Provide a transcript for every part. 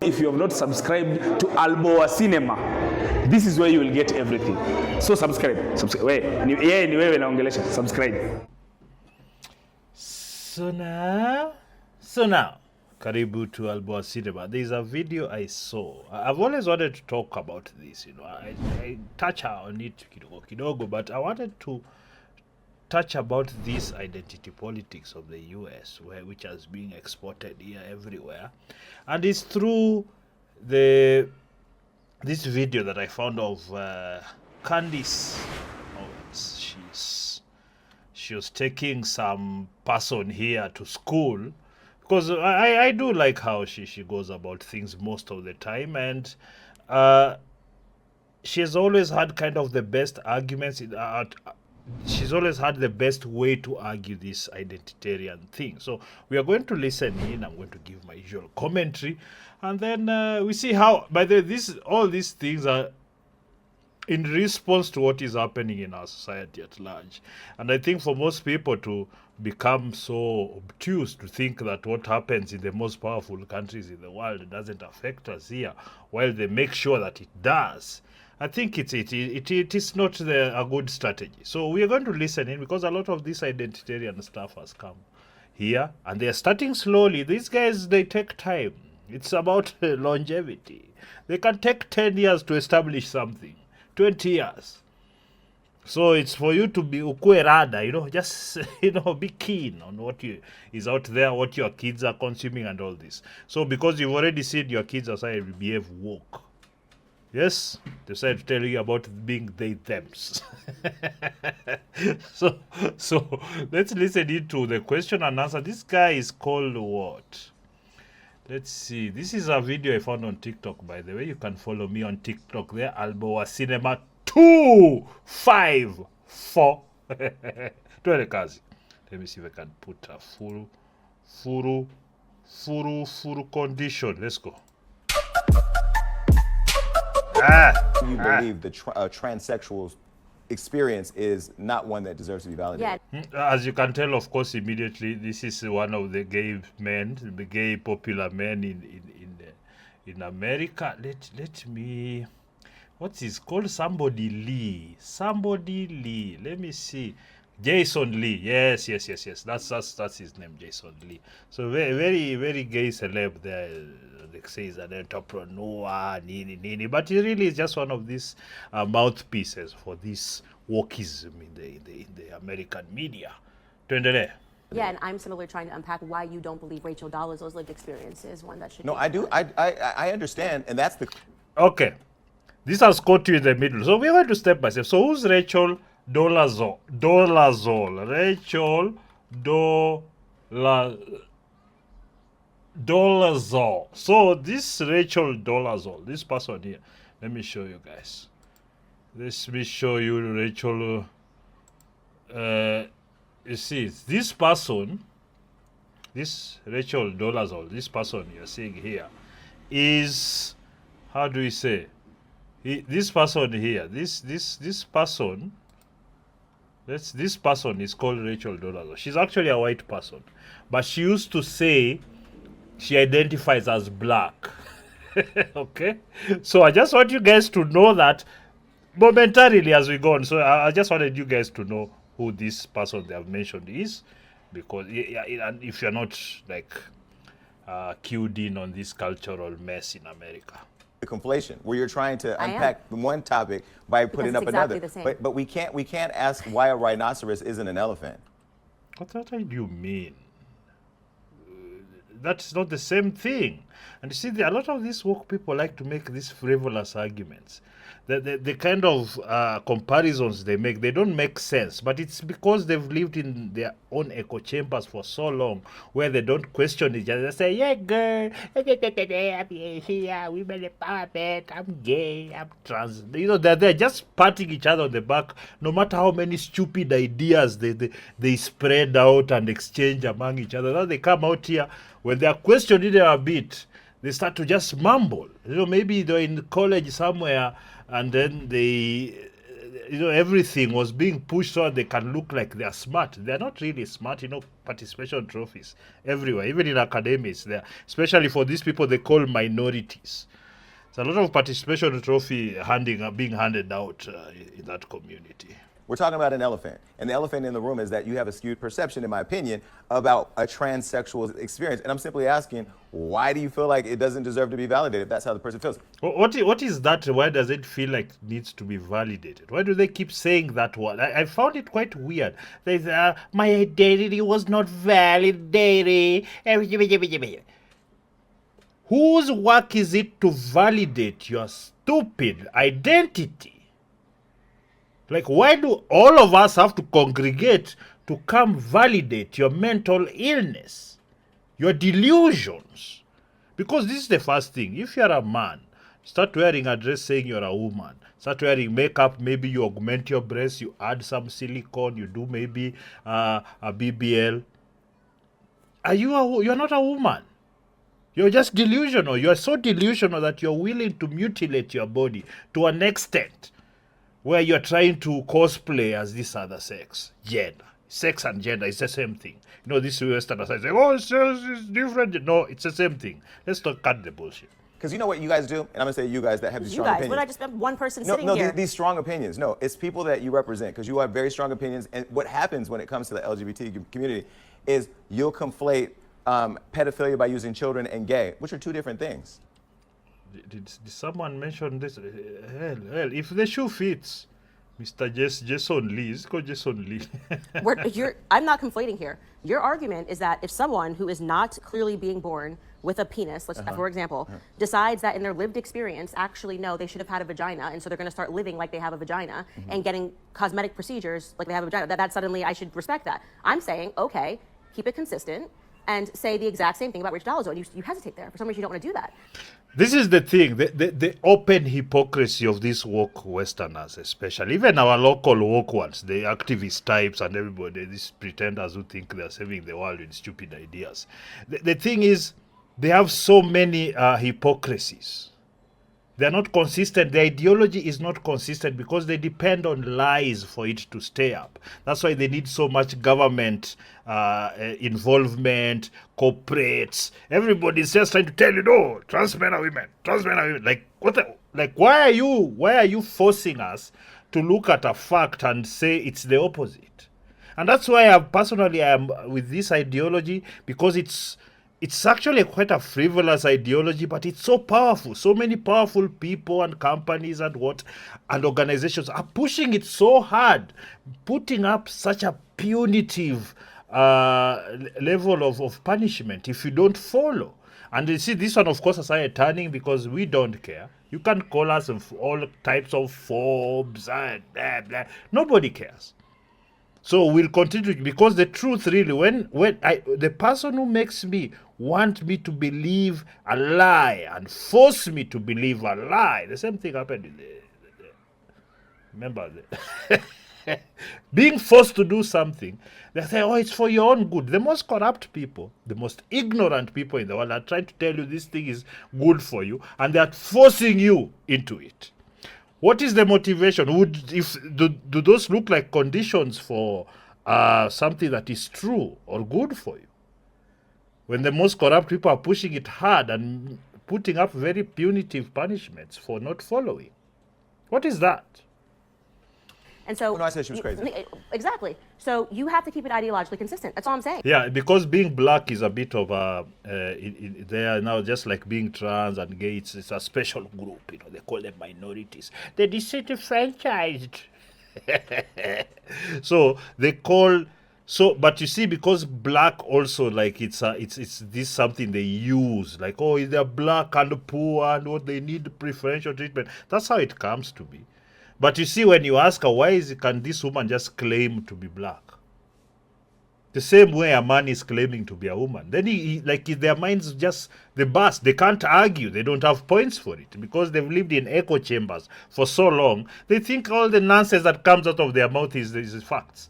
If you have not subscribed to Alboa Cinema, this is where you will get everything. So subscribe. Ni wewe naongelesha. Subscribe. So now, karibu to Alboa Cinema. There's a video I saw. I've always wanted to talk about this, I touch on it kidogo, but I wanted to touch about this identity politics of the US, which has been exported here everywhere, and it's through this video that I found of Candace Owens. She was taking some person here to school, because I do like how she goes about things most of the time, and she has always had kind of the best arguments. She's always had the best way to argue this identitarian thing. So we are going to listen in. I'm going to give my usual commentary, and then we see how. By the way, all these things are in response to what is happening in our society at large. And I think for most people to become so obtuse to think that what happens in the most powerful countries in the world doesn't affect us here, while they make sure that it does, I think it is not a good strategy. So we are going to listen in, because a lot of this identitarian stuff has come here, and they are starting slowly. These guys, they take time. It's about longevity. They can take 10 years to establish something, 20 years. So it's for you to be ukue rada, just be keen on what is out there, what your kids are consuming and all this. So because you've already seen your kids outside behave woke, yes, they decided to tell you about being they thems. So let's listen into the question and answer. This guy is called what? Let's see. This is a video I found on TikTok, by the way. You can follow me on TikTok there. Alboa Cinema 254. Let me see if I can put a full condition. Let's go. You believe the transsexual experience is not one that deserves to be validated. Yeah. As you can tell, of course, immediately, this is one of the gay men, the gay popular men in America. Let me, what's his called? Somebody Lee. Let me see. Jason Lee. Yes. That's his name, Jason Lee. So very, very gay celeb there. They say he's an entrepreneur, nini. But he really is just one of these mouthpieces for this wokeism in the American media. Tuendelee. Yeah, and I'm similarly trying to unpack why you don't believe Rachel Dolezal's lived experience is one that should. No, I do. I understand, and that's the. Okay, this has caught you in the middle. So we're going to step by step. So who's Rachel Dolezal? Rachel Dolezal. So this Rachel Dolezal, this person here, let me show you guys. Let me show you Rachel. You see, this person, this Rachel Dolezal, this person you're seeing here, is, how do we say? This person here, this person. This person is called Rachel Dolezal. She's actually a white person, but she used to say she identifies as black. Okay, so I just want you guys to know that momentarily as we go on. So I just wanted you guys to know who this person they have mentioned is, because if you're not like cued in on this cultural mess in America. The conflation, where you're trying to unpack one topic by putting up exactly another. But we can't ask why a rhinoceros isn't an elephant. What do you mean? That's not the same thing. And you see, a lot of these woke people like to make these frivolous arguments. The kind of comparisons they make, they don't make sense. But it's because they've lived in their own echo chambers for so long, where they don't question each other. They say, yeah, girl, I'm here, women empowerment, I'm gay, I'm trans. They're just patting each other on the back, no matter how many stupid ideas they spread out and exchange among each other. Now they come out here, when they are questioned a bit, they start to just mumble. Maybe they're in college somewhere, and then they everything was being pushed so they can look like they are smart. They're not really smart. Participation trophies everywhere, even in academics. There, especially for these people they call minorities. There's a lot of participation trophy being handed out in that community. We're talking about an elephant. And the elephant in the room is that you have a skewed perception, in my opinion, about a transsexual experience. And I'm simply asking, why do you feel like it doesn't deserve to be validated if that's how the person feels? What is that? Why does it feel like it needs to be validated? Why do they keep saying that word? I found it quite weird. They say, my identity was not validated. Whose work is it to validate your stupid identity? Like, why do all of us have to congregate to come validate your mental illness, your delusions? Because this is the first thing. If you're a man, start wearing a dress saying you're a woman. Start wearing makeup, maybe you augment your breasts, you add some silicone, you do maybe a BBL. You're not a woman. You're just delusional. You're so delusional that you're willing to mutilate your body to an extent where you're trying to cosplay as this other sex. Gender. Sex and gender is the same thing. This Western side say, it's different. No, it's the same thing. Let's not cut the bullshit. Because you know what you guys do? And I'm going to say you guys that have these strong opinions. But I just have one person sitting here. These strong opinions. No, it's people that you represent because you have very strong opinions. And what happens when it comes to the LGBT community is you'll conflate pedophilia by using children and gay, which are two different things. Did someone mention this? Hell, if the shoe fits, Mr. Jason Lee, it's called Jason Lee. I'm not conflating here. Your argument is that if someone who is not clearly being born with a penis, for example, decides that in their lived experience, actually, no, they should have had a vagina, and so they're going to start living like they have a vagina and getting cosmetic procedures like they have a vagina, that suddenly I should respect that. I'm saying, okay, keep it consistent and say the exact same thing about Rachel Dolezal, and you hesitate there. For some reason, you don't want to do that. This is the thing, the open hypocrisy of these woke Westerners, especially, even our local woke ones, the activist types and everybody, these pretenders who think they're saving the world with stupid ideas. The thing is, they have so many hypocrisies. They're not consistent. The ideology is not consistent because they depend on lies for it to stay up. That's why they need so much government involvement, corporates. Everybody's just trying to tell you, no, trans men are women, trans men are women. Like, why are you forcing us to look at a fact and say it's the opposite? And that's why I am with this ideology, because it's actually quite a frivolous ideology, but it's so powerful. So many powerful people and companies and organizations are pushing it so hard, putting up such a punitive level of punishment if you don't follow. And you see, this one, of course, is turning because we don't care. You can call us all types of phobes and blah, blah. Nobody cares. So we'll continue, because the truth really, when the person who makes me want me to believe a lie and force me to believe a lie, the same thing happened in remember being forced to do something, they say, oh, it's for your own good. The most corrupt people, the most ignorant people in the world are trying to tell you this thing is good for you, and they're forcing you into it. What is the motivation? Do those look like conditions for something that is true or good for you? When the most corrupt people are pushing it hard and putting up very punitive punishments for not following. What is that? And so, I said she was crazy. Exactly. So you have to keep it ideologically consistent. That's all I'm saying. Yeah, because being black is a bit of they are now just like being trans and gay. It's a special group. They call them minorities. They're disenfranchised. So they call. So, but you see, because black also, like, it's this something they use, like, oh, they're black and poor and what they need preferential treatment. That's how it comes to be. But you see, when you ask her, can this woman just claim to be black? The same way a man is claiming to be a woman. Then their minds just, they burst. They can't argue. They don't have points for it because they've lived in echo chambers for so long. They think all the nonsense that comes out of their mouth is facts.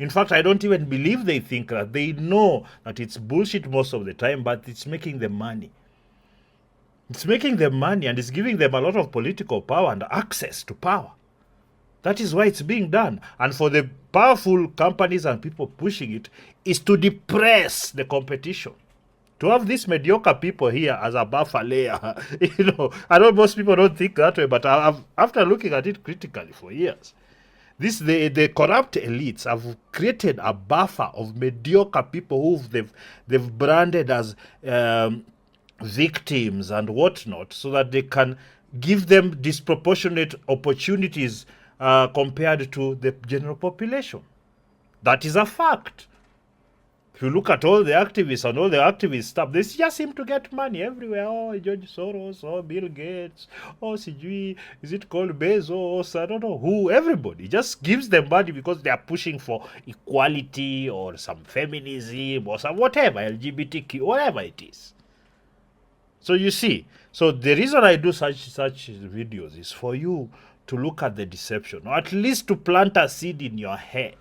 In fact, I don't even believe they think that. They know that it's bullshit most of the time, but it's making them money. It's making them money, and it's giving them a lot of political power and access to power. That is why it's being done. And for the powerful companies and people pushing it is to depress the competition. To have these mediocre people here as a buffer layer, I know most people don't think that way, but after looking at it critically for years, the corrupt elites have created a buffer of mediocre people who they've branded as victims and whatnot, so that they can give them disproportionate opportunities compared to the general population. That is a fact. If you look at all the activists and all the activist stuff, they just seem to get money everywhere. Oh, George Soros, oh, Bill Gates, oh, CG, is it called Bezos? I don't know who. Everybody just gives them money because they are pushing for equality or some feminism or some whatever, LGBTQ, whatever it is. So you see, so the reason I do such videos is for you to look at the deception, or at least to plant a seed in your head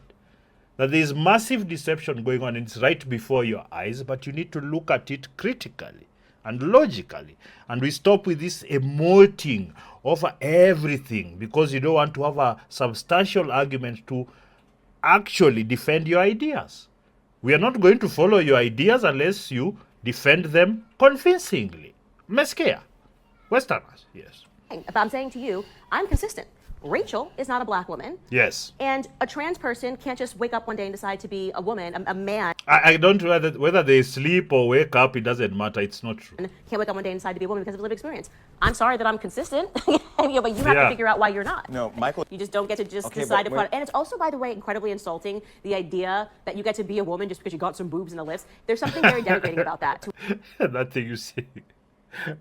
that there is massive deception going on and it's right before your eyes, but you need to look at it critically and logically. And we stop with this emoting over everything because you don't want to have a substantial argument to actually defend your ideas. We are not going to follow your ideas unless you defend them convincingly. Mesquia, Westerners, yes. But I'm saying to you, I'm consistent. Rachel is not a black woman. Yes. And a trans person can't just wake up one day and decide to be a woman, a man. I don't know whether they sleep or wake up, it doesn't matter. It's not true. Can't wake up one day and decide to be a woman because of lived experience. I'm sorry that I'm consistent, but you have to figure out why you're not. No, Michael. You just don't get to just decide upon it. And it's also, by the way, incredibly insulting, the idea that you get to be a woman just because you got some boobs and a lips. There's something very denigrating about that. That thing you say.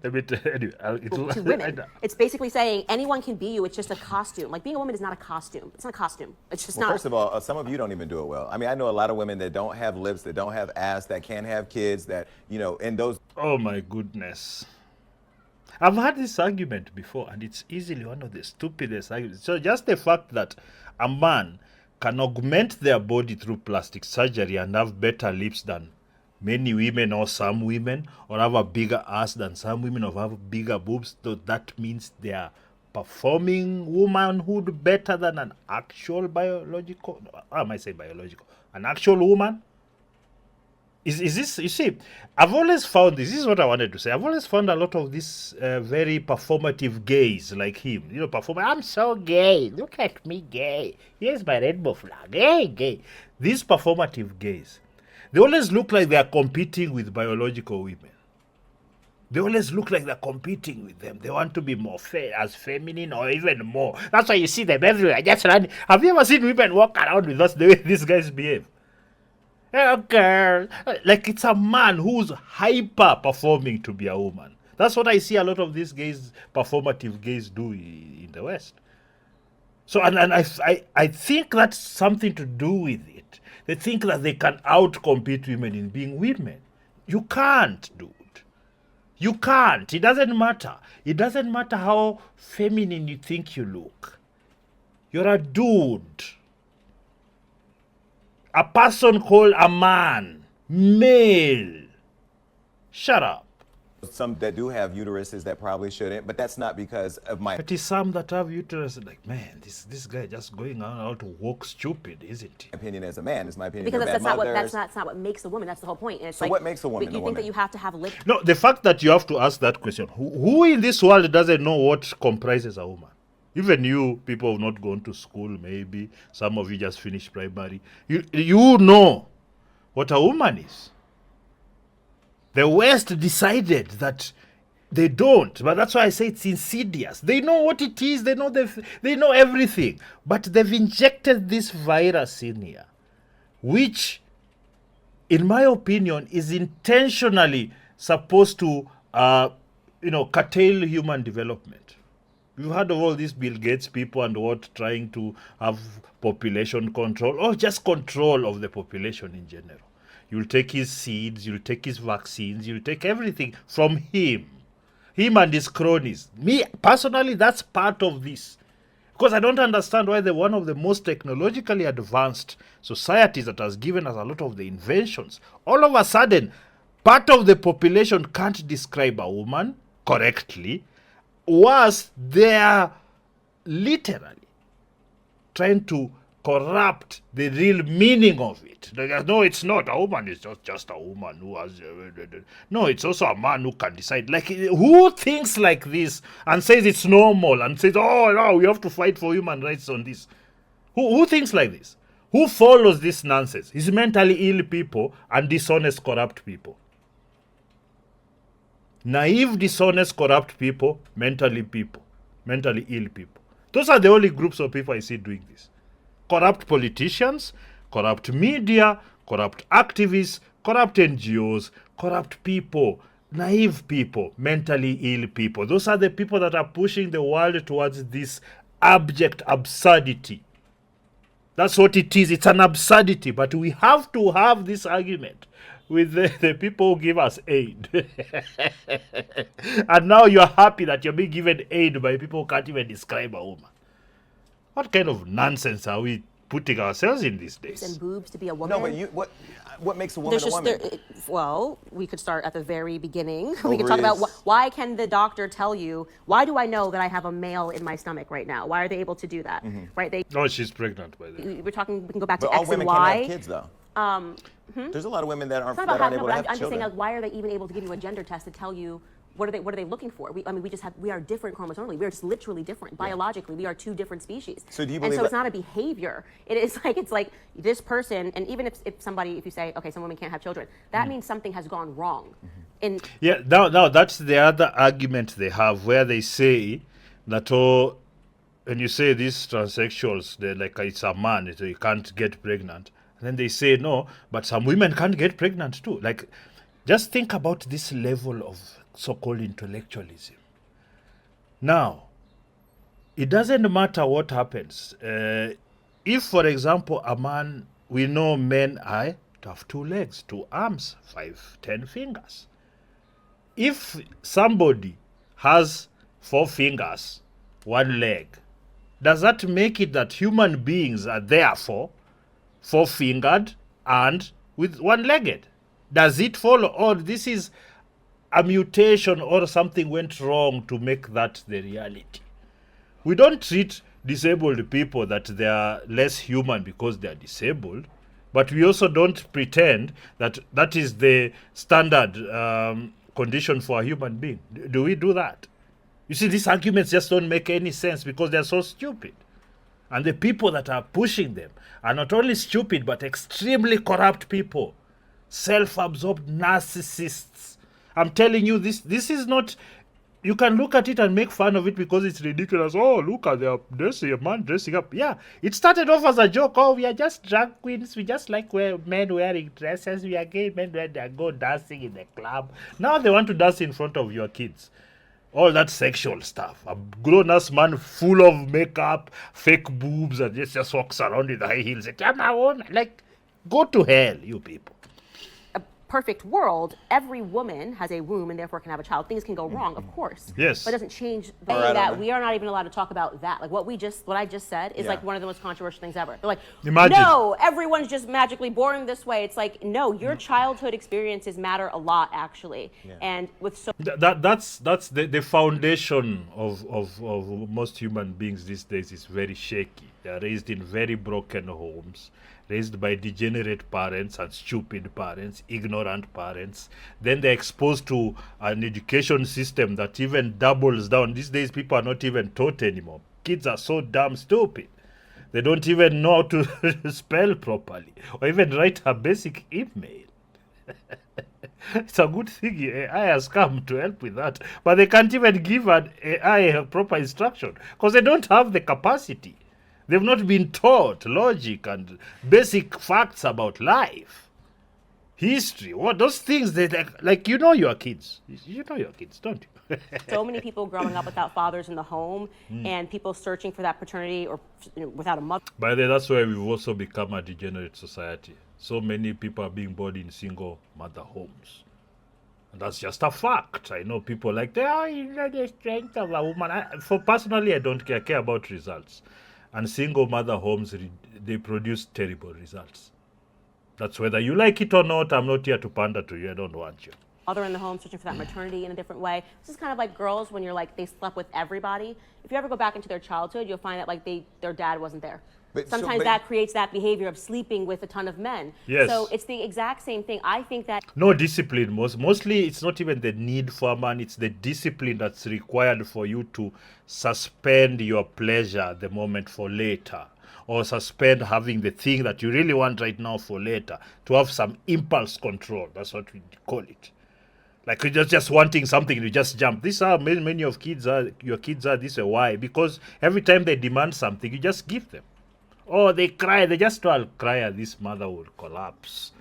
Let me tell you. To women. It's basically saying anyone can be you, it's just a costume. Like being a woman is not a costume. It's not a costume. It's just not. First of all, some of you don't even do it well. I mean, I know a lot of women that don't have lips, that don't have ass, that can't have kids, that, and those. Oh my goodness. I've had this argument before, and it's easily one of the stupidest arguments. So just the fact that a man can augment their body through plastic surgery and have better lips than many women or some women, or have a bigger ass than some women, or have bigger boobs, so that means they are performing womanhood better than an actual biological, how am I saying biological? An actual woman? Is this, you see, I've always found this is what I wanted to say. I've always found a lot of this very performative gays like him. I'm so gay. Look at me gay. Here's my rainbow flag. Hey, gay. These performative gays, they always look like they are competing with biological women. They always look like they're competing with them. They want to be more as feminine or even more. That's why you see them everywhere. Just running. Have you ever seen women walk around with us the way these guys behave? Oh, girl. Like it's a man who's hyper performing to be a woman. That's what I see a lot of these gays, performative gays, do in the West. So, and I think that's something to do with it. They think that they can outcompete women in being women. You can't, dude. You can't. It doesn't matter. It doesn't matter how feminine you think you look. You're a dude. A person called a man. Male. Shut up. Some that do have uteruses that probably shouldn't, but that's not because of my. But it's some that have uterus, like, man, this guy just going out to walk stupid, isn't he? Opinion as a man is my opinion. Because that's not what makes a woman. That's the whole point. And it's so like, what makes a woman but you a think woman? that you have to have lips. No, the fact that you have to ask that question, who in this world doesn't know what comprises a woman? Even you, people have not gone to school, maybe. Some of you just finished primary. You know what a woman is. The West decided that they don't, but that's why I say it's insidious. They know what it is, they know everything, but they've injected this virus in here, which, in my opinion, is intentionally supposed to, curtail human development. We've heard of all these Bill Gates people and what trying to have population control, or just control of the population in general. You'll take his seeds, you'll take his vaccines, you'll take everything from him and his cronies. Me, personally, that's part of this. Because I don't understand why one of the most technologically advanced societies that has given us a lot of the inventions, all of a sudden, part of the population can't describe a woman correctly, worse, they are literally trying to corrupt the real meaning of it. Like, no, it's not. A woman is just a woman who has... no, it's also a man who can decide. Like, who thinks like this and says it's normal and says, oh, no, we have to fight for human rights on this? Who thinks like this? Who follows this nonsense? It's mentally ill people and dishonest, corrupt people. Naive, dishonest, corrupt people, mentally ill people. Those are the only groups of people I see doing this. Corrupt politicians, corrupt media, corrupt activists, corrupt NGOs, corrupt people, naive people, mentally ill people. Those are the people that are pushing the world towards this abject absurdity. That's what it is. It's an absurdity. But we have to have this argument with the people who give us aid. And now you're happy that you're being given aid by people who can't even describe a woman. What kind of nonsense are we putting ourselves in these days? And boobs to be a woman. No, but what makes a woman a woman? Well, we could start at the very beginning. We could talk about why can the doctor tell you, why do I know that I have a male in my stomach right now? Why are they able to do that? Right? Oh, she's pregnant by the way. We can go back But to all X and women Y. can have kids, though. There's a lot of women that aren't It's not that about aren't able to have I'm just children. saying, like, why are they even able to give you a gender test to tell you what are they looking for? We are different chromosomally. We are just literally different biologically. We are two different species. So do you and believe so it's that- not a behavior. It's like this person, and even if you say, okay, some women can't have children, that means something has gone wrong. And Yeah, now that's the other argument they have, where they say that, oh, when you say these transsexuals, they're like, it's a man, so you can't get pregnant. And then they say, no, but some women can't get pregnant too. Like, just think about this level of so-called intellectualism. Now, it doesn't matter what happens. If, for example, a man, we know men are to have 2 legs, 2 arms, 5, 10 fingers. If somebody has 4 fingers, 1 leg, does that make it that human beings are therefore 4-fingered and with 1-legged? Does it follow? Or this is a mutation or something went wrong to make that the reality? We don't treat disabled people that they are less human because they are disabled, but we also don't pretend that that is the standard condition for a human being. Do we do that? You see, these arguments just don't make any sense because they're so stupid. And the people that are pushing them are not only stupid, but extremely corrupt people. Self-absorbed narcissists. I'm telling you, this is not... You can look at it and make fun of it because it's ridiculous. Oh, look at their dressing, a man dressing up. Yeah, it started off as a joke. Oh, we are just drag queens. We just like men wearing dresses. We are gay men when they go dancing in the club. Now they want to dance in front of your kids. All that sexual stuff. A grown-ass man full of makeup, fake boobs, and just walks around with high heels. I'm a woman. Like, go to hell, you people. Perfect world, every woman has a womb and therefore can have a child. Things can go wrong, of course. Yes. But it doesn't change the way that we are not even allowed to talk about that. Like what I just said is like one of the most controversial things ever. They're like, no, everyone's just magically born this way. It's like, no, your childhood experiences matter a lot, actually. Yeah. And with so that's the foundation of most human beings these days is very shaky. They are raised in very broken homes, raised by degenerate parents and stupid parents, ignorant parents. Then they're exposed to an education system that even doubles down. These days, people are not even taught anymore. Kids are so damn stupid. They don't even know how to spell properly or even write a basic email. It's a good thing AI has come to help with that. But they can't even give an AI a proper instruction because they don't have the capacity. They've not been taught logic and basic facts about life, history. What those things they like you know your kids. You know your kids, don't you? So many people growing up without fathers in the home, and people searching for that paternity or without a mother. By the way, that's why we've also become a degenerate society. So many people are being born in single mother homes. And that's just a fact. I know people like, oh, you know the strength of a woman. Personally, I don't care about results. And single mother homes, they produce terrible results. That's whether you like it or not. I'm not here to pander to you. I don't want you. mother in the home, searching for that maternity in a different way. This is kind of like girls when you're like, they slept with everybody. If you ever go back into their childhood, you'll find that like their dad wasn't there. Sometimes that creates that behavior of sleeping with a ton of men. Yes. So it's the exact same thing. I think that No discipline. Mostly, it's not even the need for a man. It's the discipline that's required for you to suspend your pleasure at the moment for later, or suspend having the thing that you really want right now for later. To have some impulse control. That's what we call it. Like you're just wanting something, you just jump. This is how many of your kids are this way. Why? Because every time they demand something, you just give them. Oh, they cry. They just all cry and this mother would collapse.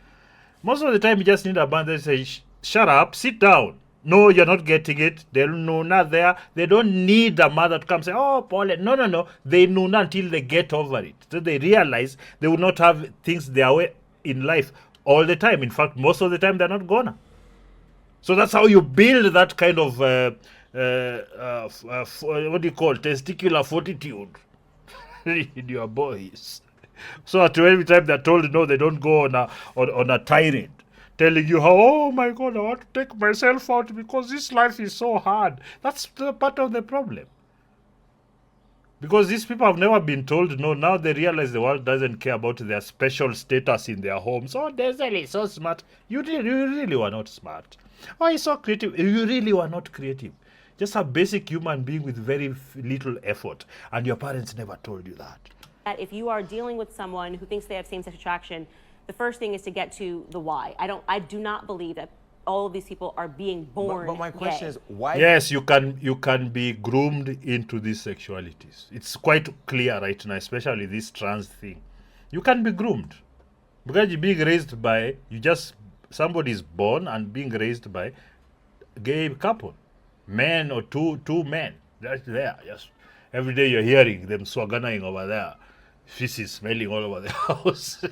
Most of the time, you just need a man that says, shut up, sit down. No, you're not getting it. They know not there. They don't need a mother to come say, oh, Paul. No. They know not until they get over it. So they realize they will not have things their way in life all the time. In fact, most of the time, they're not gonna. So that's how you build that kind of, what do you call, testicular fortitude in your boys. So that every time they're told no, they don't go on a tirade telling you how, oh my God, I want to take myself out because this life is so hard. That's the part of the problem. Because these people have never been told no. Now they realize the world doesn't care about their special status in their homes. Oh, Denzel is so smart. You really were not smart. Oh, he's so creative. You really were not creative. Just a basic human being with very little effort. And your parents never told you that. That if you are dealing with someone who thinks they have same-sex attraction, the first thing is to get to the why. I do not believe that all of these people are being born But my question gay. is, why? Yes, you can be groomed into these sexualities. It's quite clear right now, especially this trans thing. You can be groomed because you're being raised by somebody is born and being raised by a gay couple, men or two men. That's there. Just every day you're hearing them swaganaing over there, feces smelling all over the house.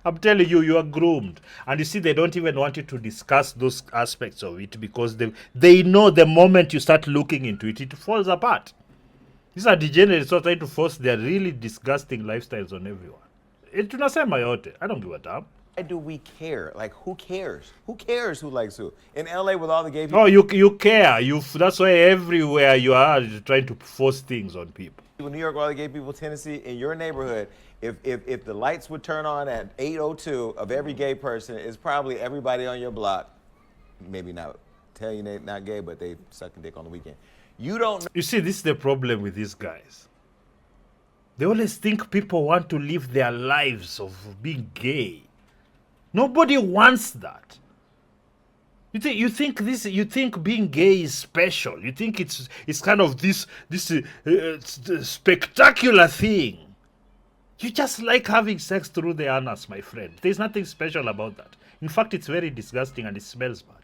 I'm telling you, you are groomed. And you see, they don't even want you to discuss those aspects of it because they know the moment you start looking into it, it falls apart. These are degenerates who are trying to force their really disgusting lifestyles on everyone. Tunasema yote. I don't give a damn. Why do we care? Like, who cares? Who cares who likes who? In LA with all the gay people. Oh, you care. That's why everywhere you are, you're trying to force things on people. New York, with all the gay people, Tennessee, in your neighborhood, if the lights would turn on at 8:02 of every gay person, it's probably everybody on your block, maybe not tell you they're not gay, but they suck a dick on the weekend. You don't know. You see, this is the problem with these guys. They always think people want to live their lives of being gay. Nobody wants that. You think being gay is special. You think it's kind of this spectacular thing. You just like having sex through the anus, my friend. There's nothing special about that. In fact, it's very disgusting and it smells bad.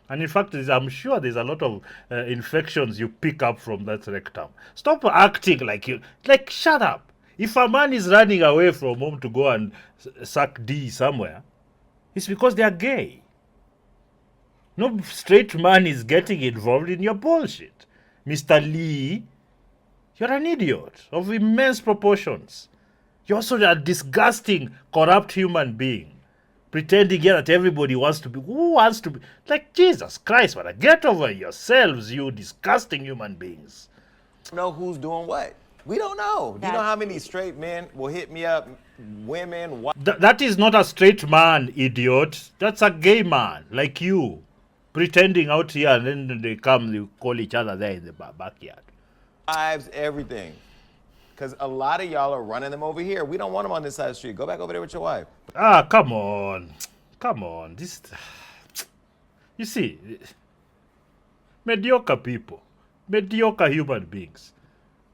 And in fact, I'm sure there's a lot of infections you pick up from that rectum. Stop acting like shut up. If a man is running away from home to go and suck D somewhere, it's because they are gay. No straight man is getting involved in your bullshit. Mr. Lee, you're an idiot of immense proportions. You're also a disgusting, corrupt human being. Pretending here that everybody wants to be. Who wants to be? Like, Jesus Christ, man. Get over yourselves, you disgusting human beings. Know who's doing what. We don't know. Do you know how many straight men will hit me up? Women. That is not a straight man, idiot. That's a gay man, like you. Pretending out here and then they call each other there in the backyard. Wives, everything. Because a lot of y'all are running them over here. We don't want them on this side of the street. Go back over there with your wife. Ah, come on. You see, mediocre people, mediocre human beings,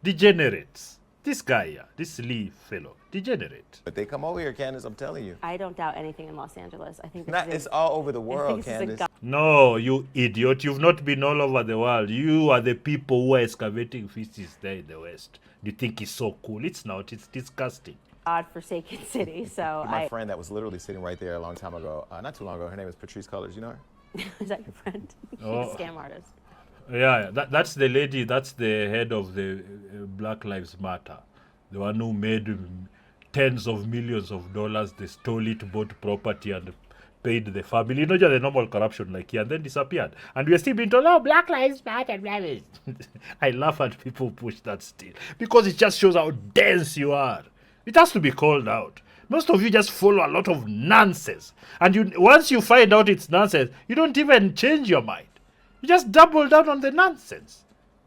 degenerates. This guy here, this Lee fellow, degenerate. But they come over here, Candace, I'm telling you. I don't doubt anything in Los Angeles. I think It's all over the world, Candace. No, you idiot. You've not been all over the world. You are the people who are excavating feces there in the West. You think it's so cool. It's not. It's disgusting. God-forsaken city. So My friend that was literally sitting right there a long time ago, not too long ago, her name is Patrice Cullors. You know her? Is that your friend? Oh. Scam artist. Yeah, that's the lady, that's the head of the Black Lives Matter. The one who made tens of millions of dollars. They stole it, bought property, and paid the family, you know, just the normal corruption like here, and then disappeared. And we are still being told, oh, Black Lives Matter. Blah, blah. I laugh at people push that still because it just shows how dense you are. It has to be called out. Most of you just follow a lot of nonsense. And you once you find out it's nonsense, you don't even change your mind. You just double down on the nonsense.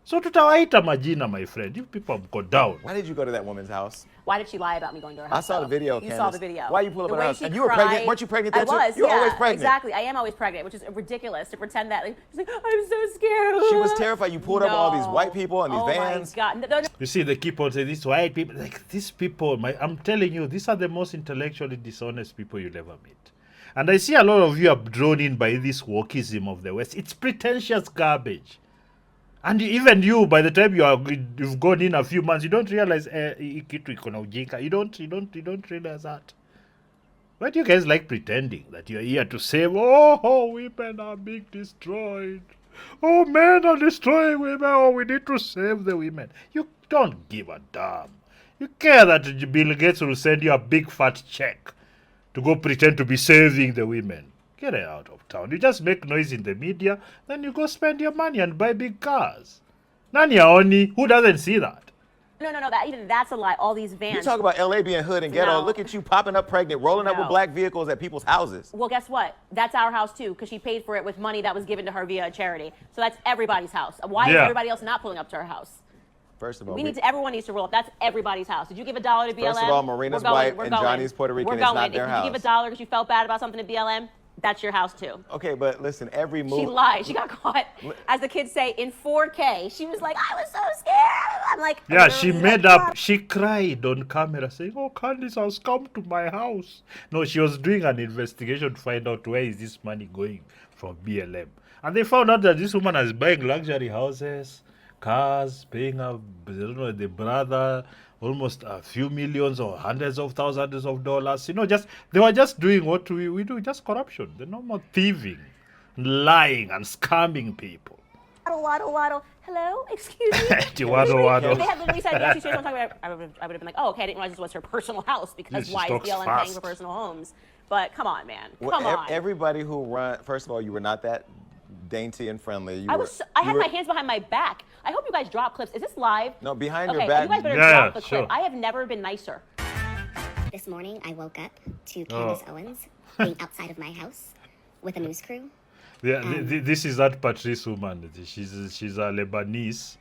So tutawaita majina, my friend. You people have gone down. Why did you go to that woman's house? Why did she lie about me going to her house? I saw the video, You Candace. saw the video. Why you pull up The at her way house? she And you were pregnant. cried- Weren't you pregnant I then too? was, You were yeah, always pregnant. Exactly. I am always pregnant, which is ridiculous to pretend that. Like, she's like, I'm so scared. She was terrified. You pulled up all these white people and these vans. Oh my God. No. You see, they keep on saying these white people, like these people, I'm telling you, these are the most intellectually dishonest people you'll ever meet. And I see a lot of you are drawn in by this wokeism of the West. It's pretentious garbage. And even you, by the time you've gone in a few months, you don't realize kitu iko na ujinga. You don't realize that. Why do you guys like pretending that you're here to save? Oh, women are being destroyed. Oh, men are destroying women. Oh, we need to save the women. You don't give a damn. You care that Bill Gates will send you a big fat check to go pretend to be saving the women. Get it out of town. You just make noise in the media, then you go spend your money and buy big cars. Nani aoni? Who doesn't see that? No. That's a lie. All these vans. You talk about LA being hood and ghetto. No. Look at you popping up pregnant, rolling up with No. black vehicles at people's houses. Well, guess what? That's our house too, because she paid for it with money that was given to her via a charity. So that's everybody's house. Why is Yeah. everybody else not pulling up to her house? First of all, Everyone needs to roll up. That's everybody's house. Did you give $1 to BLM? First of all, Marina's We're going, white we're and going. Johnny's Puerto Rican. We're It's not going. their If house. you give $1 because you felt bad about something to BLM, that's your house too. Okay, but listen, every move. She lied. She got caught, as the kids say, in 4K. She was like, I was so scared. I'm like, Yeah, she cried on camera saying, oh, Candace has come to my house. No, she was doing an investigation to find out where is this money going from BLM. And they found out that this woman is buying luxury houses, cars, paying her, the brother almost a few millions or hundreds of thousands of dollars. They were just doing what we do, just corruption. The normal thieving, lying and scamming people. Waddle. Hello? Excuse me? Waddle. If they had literally said, yes, she's talking about, I would have been like, oh, okay, I didn't realize this was her personal house, because She why is talks BLM fast. paying for personal homes? But come on, man. Well, Come on. Everybody who run. First of all, you were not that dainty and friendly. I had my hands behind my back. I hope you guys drop clips. Is this live? No, behind Okay, your back. you guys better Yeah, drop the sure. clip. I have never been nicer. This morning, I woke up to Candace Owens being outside of my house with a news crew. Yeah, this is that Patrice woman. She's a Lebanese.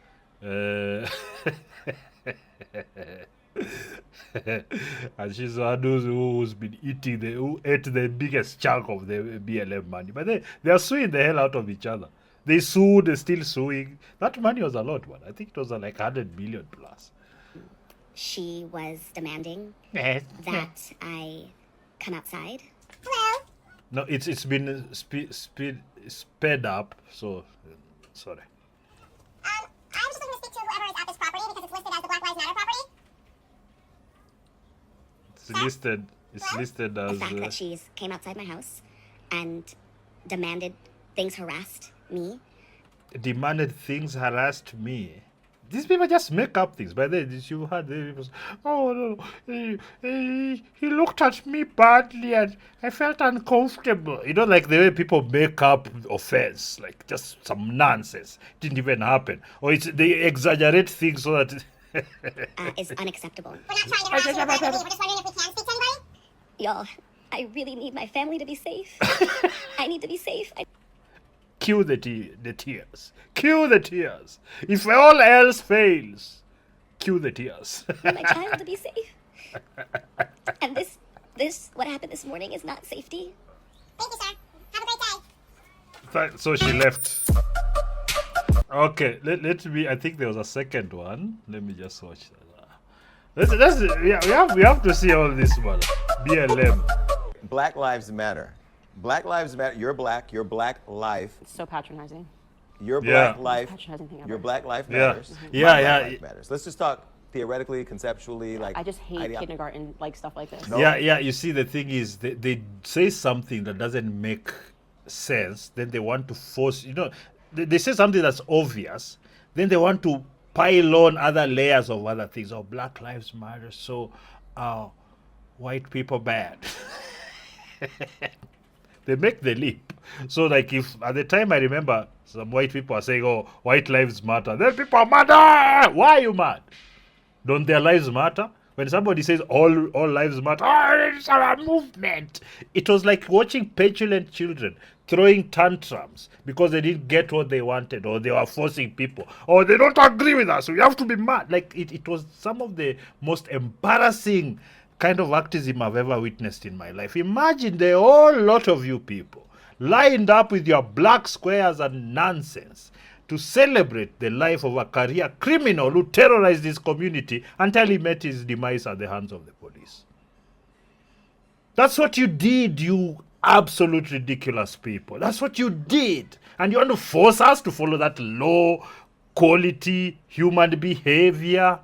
And she's one who ate the biggest chunk of the BLM money. But they are suing the hell out of each other. They sued, they're still suing. That money was a lot, man. I think it was like 100 million plus. She was demanding Yes. that I come outside. No, it's been sped up, so sorry. I'm just looking to speak to whoever is at this property because it's listed as the Black Lives Matter property. It's listed The as fact that she came outside my house and demanded things, harassed me. demanded things, harassed me. These people just make up things. By the way, you had the people say, oh no, he looked at me badly and I felt uncomfortable. You know, like the way people make up offense, like just some nonsense. Didn't even happen. Or they exaggerate things so that Is unacceptable. We're not trying to harass you or threaten you. We're just wondering if we can speak to anybody. Y'all, I really need my family to be safe. I need to be safe. cue the tears. Cue the tears. If all else fails, cue the tears. I need my child to be safe. And this, what happened this morning is not safety. Thank you, sir. Have a great day. So she left. Okay, let me. I think there was a second one. Let me just watch that. We have to see all this one. BLM. Black Lives Matter. Black Lives Matter. You're black. Your black life. It's so patronizing. Your Yeah. black life. Patronizing thing ever. Your black life Yeah. matters. Yeah, My yeah. Black life matters. Let's just talk theoretically, conceptually. Like I just hate ideo- kindergarten like stuff like this. No. Yeah. You see, the thing is, they say something that doesn't make sense. Then they want to force. They say something that's obvious. Then they want to pile on other layers of other things. Oh, Black Lives Matter. So, white people bad. They make the leap. So like if at the time I remember some white people are saying, oh, white lives matter. Then people are mad. Why are you mad? Don't their lives matter? When somebody says all lives matter, oh, it's our movement. It was like watching petulant children throwing tantrums because they didn't get what they wanted, or they were forcing people, or they don't agree with us, we have to be mad. Like it was some of the most embarrassing kind of activism I've ever witnessed in my life. Imagine the whole lot of you people lined up with your black squares and nonsense to celebrate the life of a career criminal who terrorized his community until he met his demise at the hands of the police. That's what you did, you absolute ridiculous people. That's what you did. And you want to force us to follow that low quality human behavior?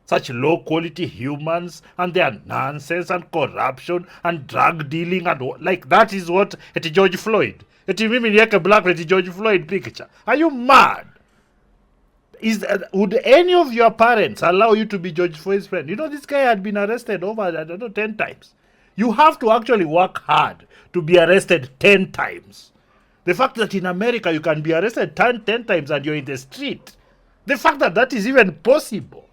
Such low quality humans and their nonsense and corruption and drug dealing and like that is what at George Floyd. At mimi niweke black at George Floyd picture. Are you mad? Would any of your parents allow you to be George Floyd's friend? You know, this guy had been arrested over, I don't know, 10 times. You have to actually work hard to be arrested 10 times. The fact that in America you can be arrested 10 times and you're in the street. The fact that that is even possible.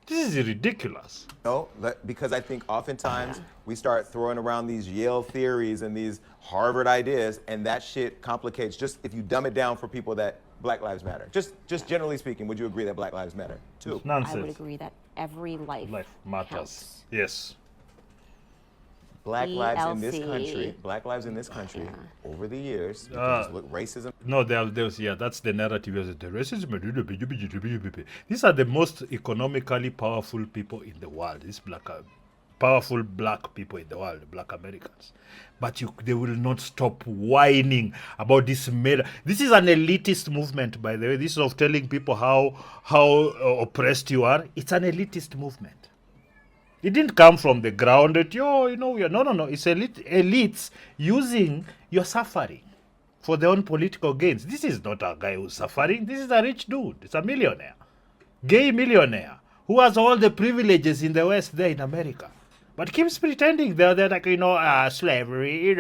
This is ridiculous. No, because I think oftentimes we start throwing around these Yale theories and these Harvard ideas, and that shit complicates. Just if you dumb it down for people that Black Lives Matter. Just generally speaking, would you agree that Black Lives Matter too? Nonsense. I would agree that every life matters. counts. Yes. Black lives in this ELC. country, Black lives in this country, over the years, look, racism. No, there's that's the narrative. The racism. These are the most economically powerful people in the world. These powerful black people in the world, black Americans. But they will not stop whining about this. This is an elitist movement, by the way. This is of telling people how oppressed you are. It's an elitist movement. It didn't come from the ground that, we are. No. It's elites using your suffering for their own political gains. This is not a guy who's suffering. This is a rich dude. It's a millionaire. Gay millionaire who has all the privileges in the West there in America. But keeps pretending they're like, slavery.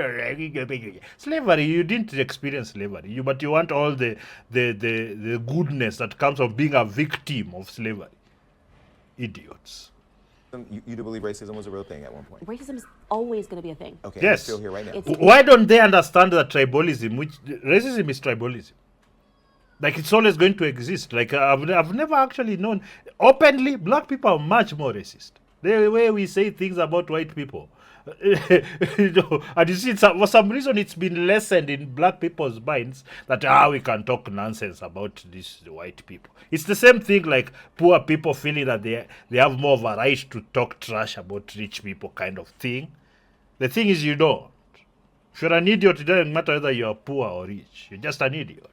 Slavery, you didn't experience slavery. But you want all the goodness that comes from being a victim of slavery. Idiots. You do believe racism was a real thing at one point? Racism is always going to be a thing. Okay, Yes. it's still here right now. Why don't they understand that tribalism, which racism is tribalism? Like it's always going to exist. Like I've never actually known openly black people are much more racist. The way we say things about white people. And you see, for some reason, it's been lessened in black people's minds that we can talk nonsense about these white people. It's the same thing like poor people feeling that they have more of a right to talk trash about rich people kind of thing. The thing is, you don't. If you're an idiot, it doesn't matter whether you're poor or rich. You're just an idiot.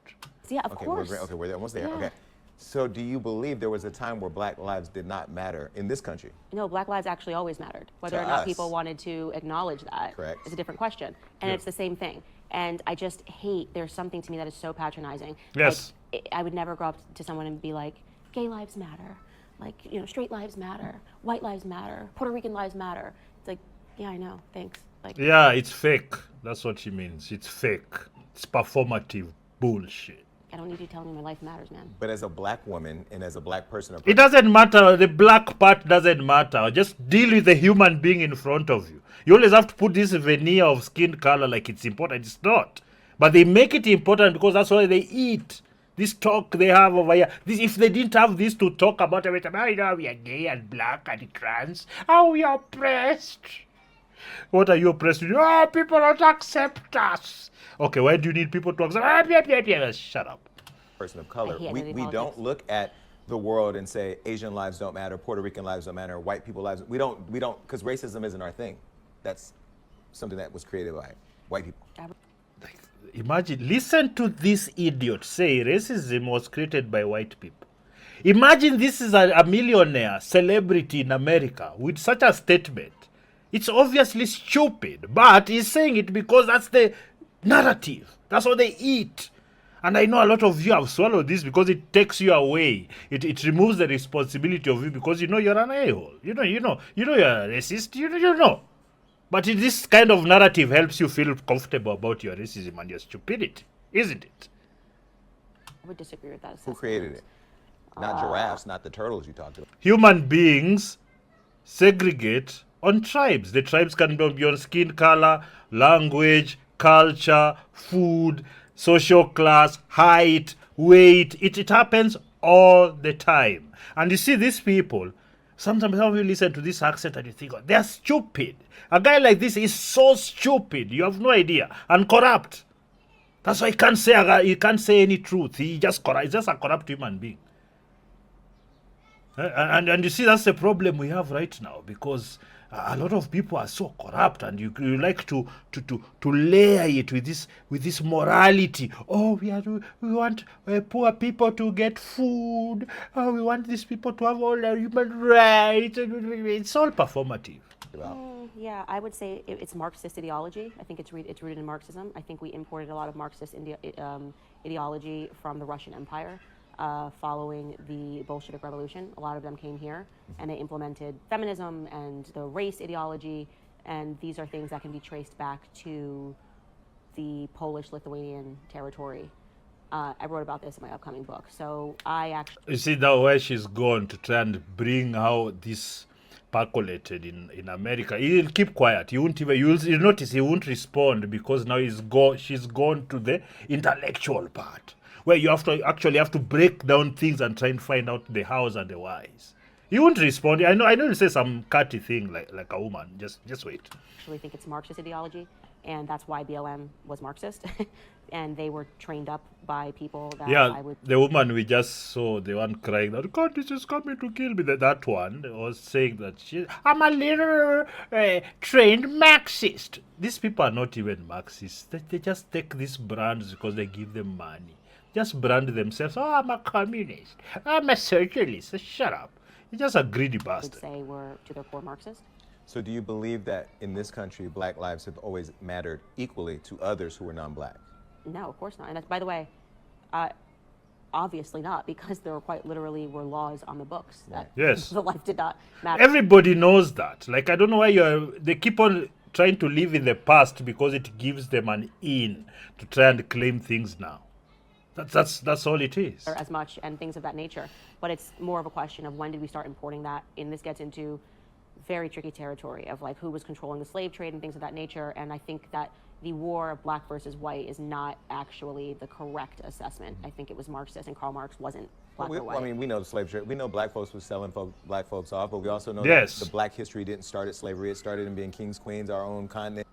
Yeah, of course. We're almost there. Yeah. Okay. So do you believe there was a time where black lives did not matter in this country? No, black lives actually always mattered. Whether To or not us. people wanted to acknowledge that Correct. is a different question. And it's the same thing. And I just hate, there's something to me that is so patronizing. Yes. Like, I would never go up to someone and be like, gay lives matter. Like, straight lives matter. White lives matter. Puerto Rican lives matter. It's like, yeah, I know, thanks. Like, Yeah, it's fake. That's what she means. It's fake. It's performative bullshit. I don't need you telling me my life matters, man. But as a black woman and as a black person, It doesn't matter. The black part doesn't matter. Just deal with the human being in front of you. You always have to put this veneer of skin color like it's important. It's not. But they make it important because that's why they eat. This talk they have over here. If they didn't have this to talk about every time, we are gay and black and trans. We are oppressed. What are you oppressed with? People don't accept us. Okay, why do you need people to accept? Shut up. person of color, I hate we identity don't politics. look at the world and say Asian lives don't matter, Puerto Rican lives don't matter, white people lives. We don't, because racism isn't our thing. That's something that was created by white people. Imagine, listen to this idiot say racism was created by white people. Imagine this is a millionaire celebrity in America with such a statement. It's obviously stupid, but he's saying it because that's the narrative. That's what they eat. And I know a lot of you have swallowed this because it takes you away. It removes the responsibility of you because you know you're an a-hole. You know you're a racist. You know. But this kind of narrative helps you feel comfortable about your racism and your stupidity, isn't it? I would disagree with that Who assessment. created it? Not giraffes, not the turtles you talked about. Human beings segregate on tribes. The tribes can be on skin color, language, culture, food, social class, height, weight. It happens all the time. And you see, these people, sometimes some of you listen to this accent and you think, oh, they're stupid. A guy like this is so stupid. You have no idea. And corrupt. That's why he can't say any truth. He's just a corrupt human being. And you see, that's the problem we have right now, because a lot of people are so corrupt, and you like to layer it with this morality. Oh, we want poor people to get food. Oh, we want these people to have all their human rights. It's all performative. Yeah, I would say it's Marxist ideology. I think it's rooted in Marxism. I think we imported a lot of Marxist ideology from the Russian Empire. Following the Bolshevik Revolution, a lot of them came here and they implemented feminism and the race ideology, and these are things that can be traced back to the Polish-Lithuanian territory. I wrote about this in my upcoming book. So I actually... You see now where she's gone to try and bring how this percolated in America. He'll keep quiet. You'll notice he won't respond, because now she's gone to the intellectual part, where you actually have to break down things and try and find out the hows and the whys. He won't respond. I know you say some catty thing like a woman. Just wait. I actually think it's Marxist ideology, and that's why BLM was Marxist. And they were trained up by people that the woman we just saw, the one crying that Candace is coming to kill me, that one was saying that I'm a little trained Marxist. These people are not even Marxists. They just take these brands because they give them money. Just brand themselves. Oh, I'm a communist. I'm a socialist. So shut up. You're just a greedy bastard. Would say were to their core Marxist. So do you believe that in this country, black lives have always mattered equally to others who are non-black? No, of course not. And that's, by the way, obviously not, because there quite literally were laws on the books that the life did not matter. Everybody knows that. Like, I don't know why they keep on trying to live in the past, because it gives them an in to try and claim things now. That's all it is. As much and things of that nature. But it's more of a question of when did we start importing that? And this gets into very tricky territory of like who was controlling the slave trade and things of that nature. And I think that the war of black versus white is not actually the correct assessment. I think it was Marxist, and Karl Marx wasn't black or white. I mean, we know the slave trade. We know black folks were selling black folks off, but we also know that the black history didn't start at slavery. It started in being kings, queens, our own continent.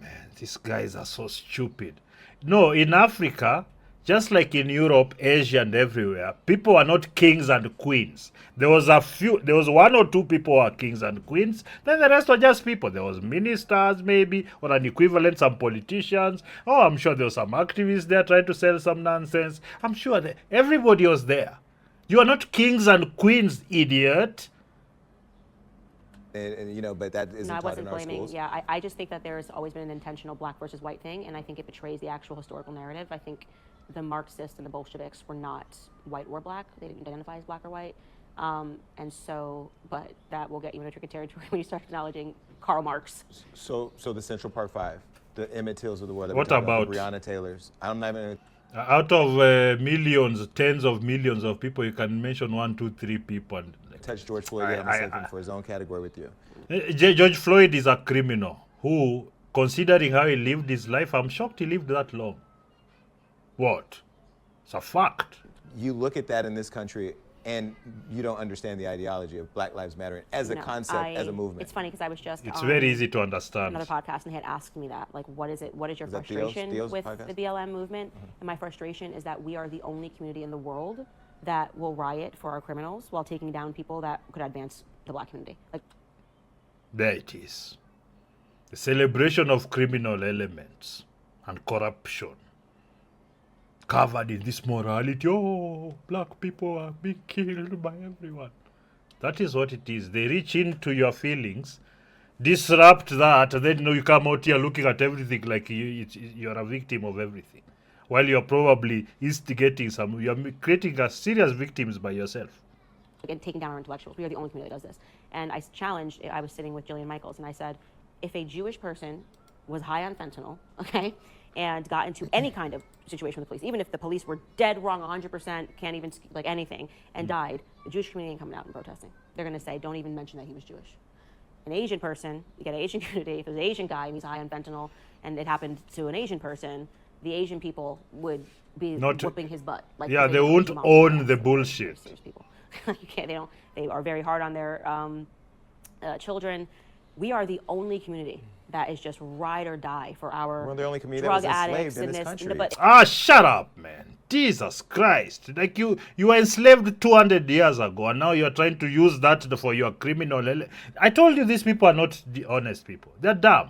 Man, these guys are so stupid. No, in Africa, just like in Europe, Asia, and everywhere, people are not kings and queens. There was one or two people who are kings and queens. Then the rest were just people. There was ministers, maybe, or an equivalent, some politicians. Oh, I'm sure there were some activists there trying to sell some nonsense. I'm sure that everybody was there. You are not kings and queens, idiot. And but that isn't taught in our schools. Yeah, I just think that there's always been an intentional black versus white thing, and I think it betrays the actual historical narrative. I think the Marxists and the Bolsheviks were not white or black. They didn't identify as black or white. But that will get you into tricky territory when you start acknowledging Karl Marx. So the Central Park Five, the Emmett Tills of the world. What about the Breonna Taylors? I'm not even... Out of millions, tens of millions of people, you can mention 1, 2, 3 people. And touch George Floyd. You haven't him for his own category with you. George Floyd is a criminal who, considering how he lived his life, I'm shocked he lived that long. What? It's a fact. You look at that in this country, and you don't understand the ideology of Black Lives Matter as a concept, as a movement. It's funny because I was just It's very easy to understand. Another podcast, and they had asked me that, like, what is your frustration with the BLM movement? And my frustration is that we are the only community in the world that will riot for our criminals while taking down people that could advance the black community. Like, there it is. The celebration of criminal elements and corruption covered in this morality. Oh, black people are being killed by everyone. That is what it is. They reach into your feelings, disrupt that, and then you come out here looking at everything like you're a victim of everything. While you're probably instigating you're creating a serious victims by yourself. and taking down our intellectuals. We are the only community that does this. And I challenged, I was sitting with Jillian Michaels, and I said, if a Jewish person was high on fentanyl, okay, and got into any kind of situation with the police, even if the police were dead wrong 100%, can't even, like anything, and died, the Jewish community ain't coming out and protesting. They're going to say, don't even mention that he was Jewish. An Asian person, you get an Asian community, if there's an Asian guy and he's high on fentanyl, and it happened to an Asian person, the Asian people would be whooping his butt. Like, yeah, they won't own the bullshit. Serious people. You can't, they are very hard on their children. We are the only community that is just ride or die for our We're the only community drug that was addicts enslaved in this country. But Ah, shut up, man. Jesus Christ. Like you were enslaved 200 years ago, and now you're trying to use that for your criminal. I told you these people are not the honest people. They're dumb.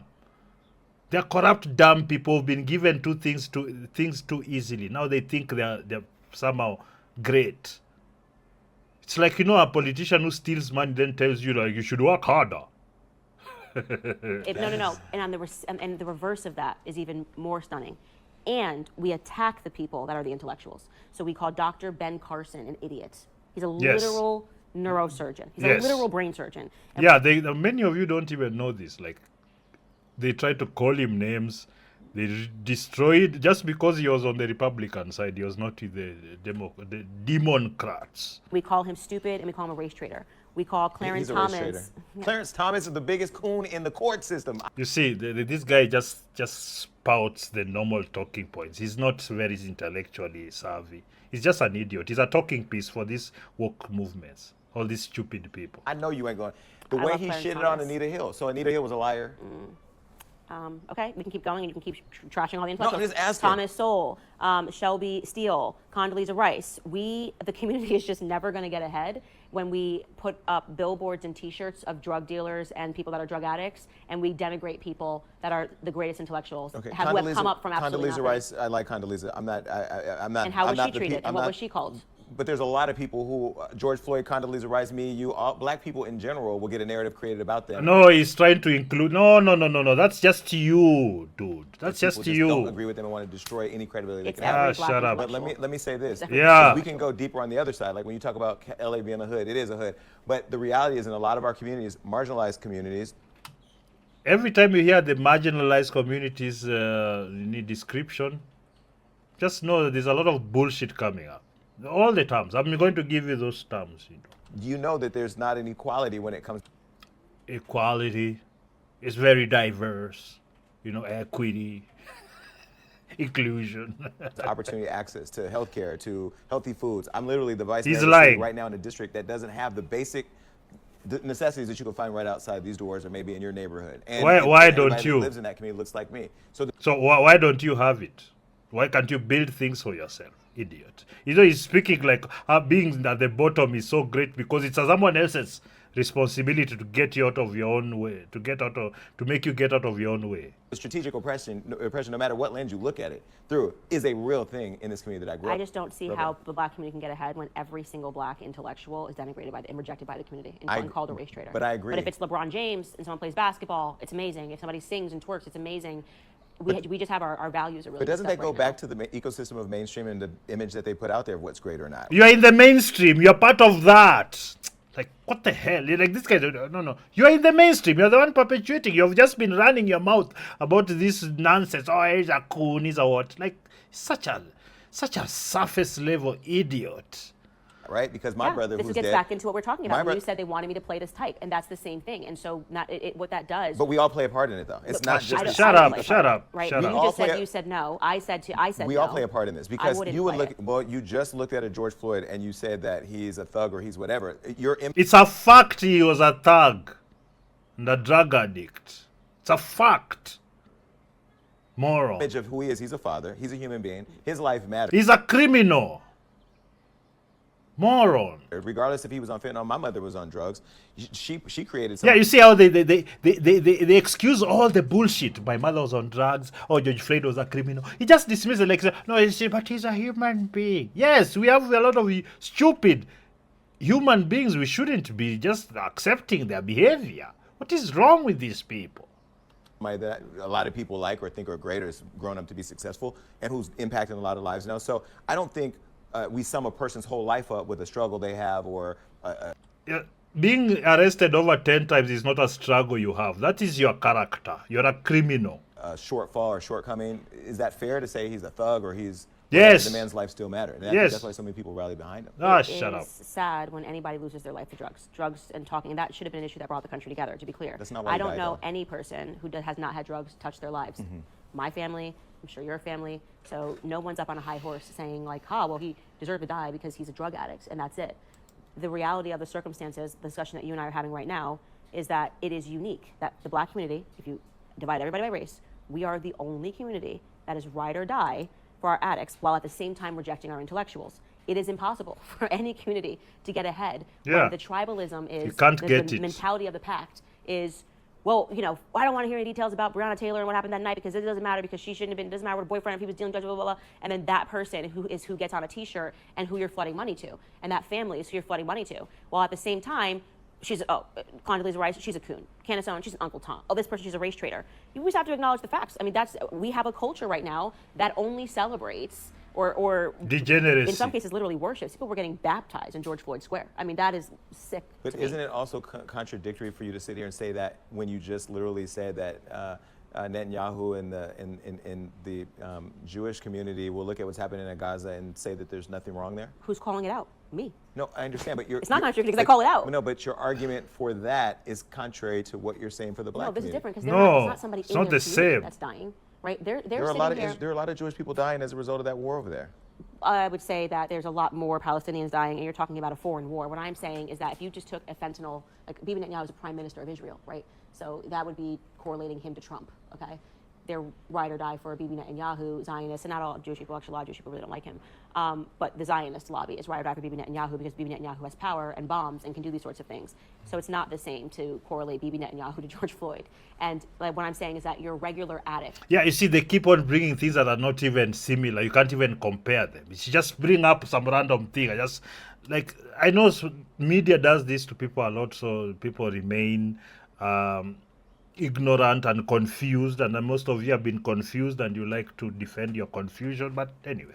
They're corrupt, dumb people who've been given things too easily. Now they think they're somehow great. It's like, a politician who steals money then tells you, like, you should work harder. No. And the reverse of that is even more stunning. And we attack the people that are the intellectuals. So we call Dr. Ben Carson an idiot. He's a literal neurosurgeon. He's a literal brain surgeon. And yeah, many of you don't even know this. Like, they try to call him names. They destroyed just because he was on the Republican side. He was not with the Democrats. we call him stupid, and we call him a race traitor. We call Clarence He's a race Thomas. traitor. Clarence Thomas is the biggest coon in the court system. You see, this guy just spouts the normal talking points. He's not very intellectually savvy. He's just an idiot. He's a talking piece for these woke movements. All these stupid people. I know you ain't going. The I way love he Clarence shitted on Thomas. Anita Hill. So Anita Hill was a liar. Okay, we can keep going, and you can keep trashing all the I'm intellectuals. just asking. Thomas Sowell, Shelby Steele, Condoleezza Rice. The community is just never going to get ahead when we put up billboards and T-shirts of drug dealers and people that are drug addicts, and we denigrate people that are the greatest intellectuals Okay, who have come up from absolutely Condoleezza nothing. Rice, I like Condoleezza. I'm not. And how I'm was not she the treated? I'm And what not- was she called? But there's a lot of people who George Floyd, Condoleezza Rice, me, you, all black people in general will get a narrative created about them. No, he's trying to include. No. That's just you, dude. That's People just you. don't agree with them and want to destroy any credibility they It's can have. every Ah, black shut up. But intellectual. let me say this. Yeah. We can go deeper on the other side. Like when you talk about LA being a hood, it is a hood. But the reality is in a lot of our communities, marginalized communities, Every time you hear the marginalized communities need description, just know that there's a lot of bullshit coming up. All the terms. I'm going to give you those terms. you know that there's not an equality when it comes Equality is very diverse. Equity, inclusion. to opportunity access to healthcare, to healthy foods. I'm literally the vice He's mayor of a city lying. right now in a district that doesn't have the basic necessities that you can find right outside these doors or maybe in your neighborhood. And Why everybody don't that you? lives in that community looks like me. So So why don't you have it? Why can't you build things for yourself? Idiot. He's speaking like being at the bottom is so great because it's someone else's responsibility to get you out of your own way, to make you get out of your own way. strategic oppression, no matter what lens you look at it through, is a real thing in this community that I grew up. I just don't see how the black community can get ahead when every single black intellectual is denigrated and rejected by the community and called a race traitor. but I agree. But if it's LeBron James and someone plays basketball, it's amazing. If somebody sings and twerks, it's amazing. We just have our values are really But doesn't messed that up go right back now. to the ecosystem of mainstream and the image that they put out there of what's great or not? You're in the mainstream. You're part of that. Like, what the hell? Like, this guy, no. You're in the mainstream. You're the one perpetuating. You've just been running your mouth about this nonsense. Oh, he's a coon, he's a what? Like, such a surface level idiot. Right? Because my brother, this who's gets dead, back into what we're talking my about. bro- You said they wanted me to play this type, and that's the same thing. And so, what that does. but we all play a part in it, though. It's not I just. don't- Shut I don't up, play a shut part, up, Right? shut You up. We all just said play a- you said no. I said We no. all play a part in this because wouldn't you would play look. it. Well, you just looked at a George Floyd and you said that he's a thug or he's whatever. Your It's a fact he was a thug and a drug addict. It's a fact. Moron. image of who he is. He's a father. He's a human being. His life matters. He's a criminal. Moron. Regardless if he was on fentanyl, my mother was on drugs. She created Yeah, something. you see how they excuse all the bullshit. My mother was on drugs, or George Floyd was a criminal. He just dismisses it like, no, but he's a human being. Yes, we have a lot of stupid human beings. We shouldn't be just accepting their behavior. What is wrong with these people? That a lot of people like or think are great or has grown up to be successful and who's impacting a lot of lives now. So I don't think we sum a person's whole life up with a struggle they have or Yeah, being arrested over 10 times is not a struggle you have. That is your character. You're a criminal. Shortfall or shortcoming. Is that fair to say he's a thug or he's Yes. the man's life still mattered? And I Yes. think that's why so many people rally behind him. Ah, It shut up. is sad when anybody loses their life to drugs and talking. And that should have been an issue that brought the country together, to be clear. That's not why I he don't died, know though. any person who has not had drugs touch their lives. My family, I'm sure your family. So no one's up on a high horse saying like, well, he deserved to die because he's a drug addict, and that's it. The reality of the circumstances, the discussion that you and I are having right now, is that it is unique that the black community, if you divide everybody by race, we are the only community that is ride or die for our addicts while at the same time rejecting our intellectuals. It is impossible for any community to get ahead Yeah. when the tribalism is, You can't the get it. mentality of the pact is, well, I don't want to hear any details about Breonna Taylor and what happened that night because it doesn't matter because she shouldn't have been, it doesn't matter what her boyfriend, if he was dealing drugs, blah, blah, blah. And then that person who gets on a t-shirt and who you're flooding money to. And that family is who you're flooding money to. While at the same time, Condoleezza Rice, she's a coon. Candace Owens, she's an Uncle Tom. Oh, this person, she's a race traitor. You just have to acknowledge the facts. I mean, we have a culture right now that only celebrates or Degeneracy. in some cases literally worships. People were getting baptized in George Floyd Square. I mean, that is sick. But to me. isn't it also contradictory for you to sit here and say that when you just literally said that Netanyahu and the Jewish community will look at what's happening in Gaza and say that there's nothing wrong there? Who's calling it out? Me. No, I understand, but It's not contradictory because I call it out. No, but your argument for that is contrary to what you're saying for the black No, this is community. different because No, it's not somebody it's in not their the community same. that's dying, right? They're There are a lot of sitting here. Jewish people dying as a result of that war over there. I would say that there's a lot more Palestinians dying, and you're talking about a foreign war. What I'm saying is that if you just took a fentanyl, like Bibi Netanyahu is the prime minister of Israel, right? So that would be correlating him to Trump, okay? They're ride or die for Bibi Netanyahu, Zionists, and not all Jewish people, actually a lot of Jewish people really don't like him. But the Zionist lobby is ride or die for Bibi Netanyahu because Bibi Netanyahu has power and bombs and can do these sorts of things. So it's not the same to correlate Bibi Netanyahu to George Floyd. And like, what I'm saying is that your regular addict. Yeah, you see, they keep on bringing things that are not even similar. You can't even compare them. It's just bring up some random thing. I know media does this to people a lot, so people remain ignorant and confused, and most of you have been confused and you like to defend your confusion, but anyway.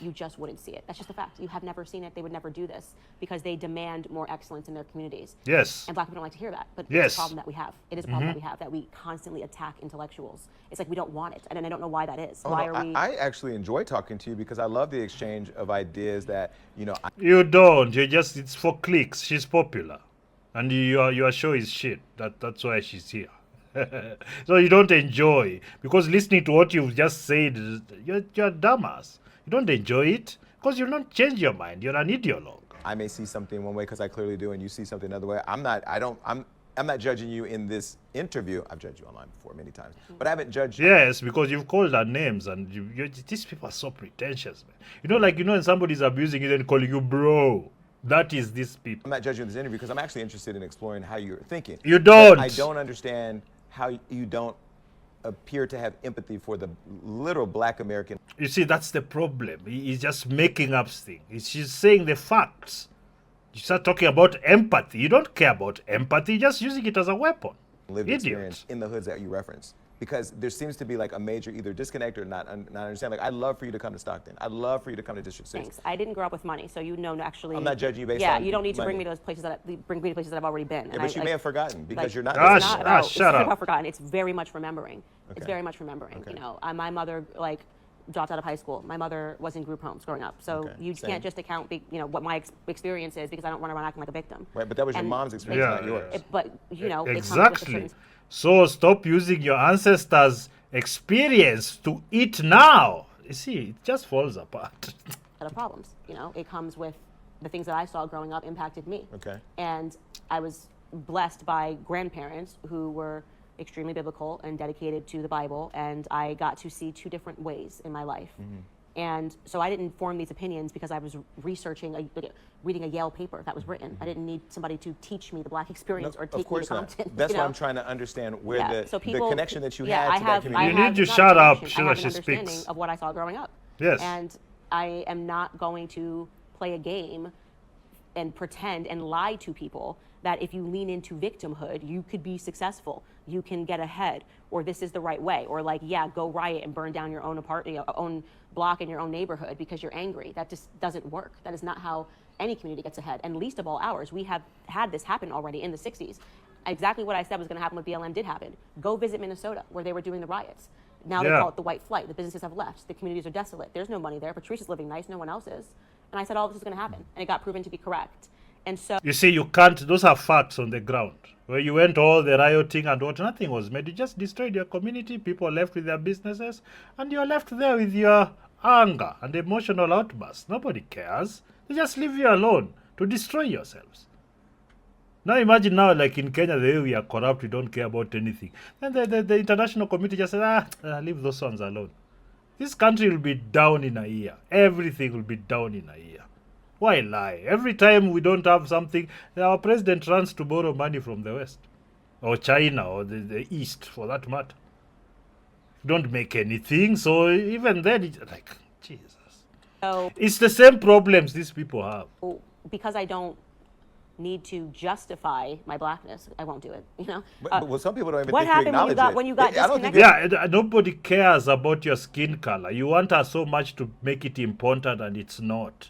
You just wouldn't see it. That's just a fact. You have never seen it. They would never do this because they demand more excellence in their communities. Yes. And black people don't like to hear that, but Yes. it's a problem that we have. It is a problem that we have, that we constantly attack intellectuals. It's like we don't want it, and I don't know why that is. Oh, Why no, are we? I actually enjoy talking to you because I love the exchange of ideas that, You don't. It's for clicks. She's popular. And your show is shit. That's why she's here. So you don't enjoy. Because listening to what you've just said, you're a dumbass. You don't enjoy it because you don't change your mind. You're an ideologue. I may see something one way because I clearly do, and you see something another way. I'm not judging you in this interview. I've judged you online before many times, but I haven't judged you. Yes, because you've called her names, and these people are so pretentious, man. When somebody's abusing you, then calling you bro. That is these people. I'm not judging you in this interview because I'm actually interested in exploring how you're thinking. You don't. But I don't understand how you don't appear to have empathy for the literal black American. You see, that's the problem. He's just making up things. She's saying the facts. You start talking about empathy. You don't care about empathy. You're just using it as a weapon. lived Idiot. experience in the hoods that you reference. Because there seems to be like a major either disconnect or not understand. Like, I'd love for you to come to Stockton. I'd love for you to come to District 6. Thanks. I didn't grow up with money, so actually. I'm not judging you based yeah, on you don't need to bring money. me to places that I've already been. Yeah, but you may have forgotten because you're not. Gosh, It's not about, it's shut not up. about forgotten. It's very much remembering. It's Okay. very much remembering. Okay. You know, my mother dropped out of high school. My mother was in group homes growing up, so Okay, you same. can't just account what my experience is because I don't run around acting like a victim. Right, but that was your And- mom's experience, Yeah, not yours. But it comes with a Exactly. certain So stop using your ancestors' experience to eat now. You see, it just falls apart. set of problems. You know, it comes with the things that I saw growing up impacted me. Okay. And I was blessed by grandparents who were extremely biblical and dedicated to the Bible, and I got to see two different ways in my life. Mm-hmm. And so I didn't form these opinions because I was reading a Yale paper that was written. I didn't need somebody to teach me the black experience or Of take me to course not. Compton. That's you why know? I'm trying to understand where Yeah, the, so the people- connection that you yeah, had to that community. You need to not shut a up connection, so I that have an she understanding speaks. of what I saw growing up. Yes. And I am not going to play a game and pretend and lie to people that if you lean into victimhood, you could be successful, you can get ahead, or this is the right way, or go riot and burn down your own apartment, own block in your own neighborhood because you're angry. That just doesn't work. That is not how any community gets ahead, and least of all ours. We have had this happen already in the 60s. Exactly what I said was going to happen with BLM did happen. Go visit Minnesota, where they were doing the riots. Now they Yeah. call it the white flight. The businesses have left. The communities are desolate. There's no money there. Patrice is living nice. No one else is. And I said all this is going to happen, and it got proven to be correct. And so You see, you can't, those are facts on the ground. Where you went all the rioting and what, nothing was made. You just destroyed your community, people left with their businesses, and you're left there with your anger and emotional outbursts. Nobody cares. They just leave you alone to destroy yourselves. Now imagine now, like in Kenya, the way we are corrupt, we don't care about anything. Then the international community just says, leave those ones alone. This country will be down in a year. Everything will be down in a year. Why lie? Every time we don't have something, our president runs to borrow money from the West. Or China, or the East, for that matter. Don't make anything, so even then, it's like, Jesus. It's the same problems these people have. because I don't need to justify my blackness, I won't do it. You know. Well, some people don't even What think to happened acknowledge when you got I don't think disconnected? Yeah, nobody cares about your skin color. You want us so much to make it important, and it's not.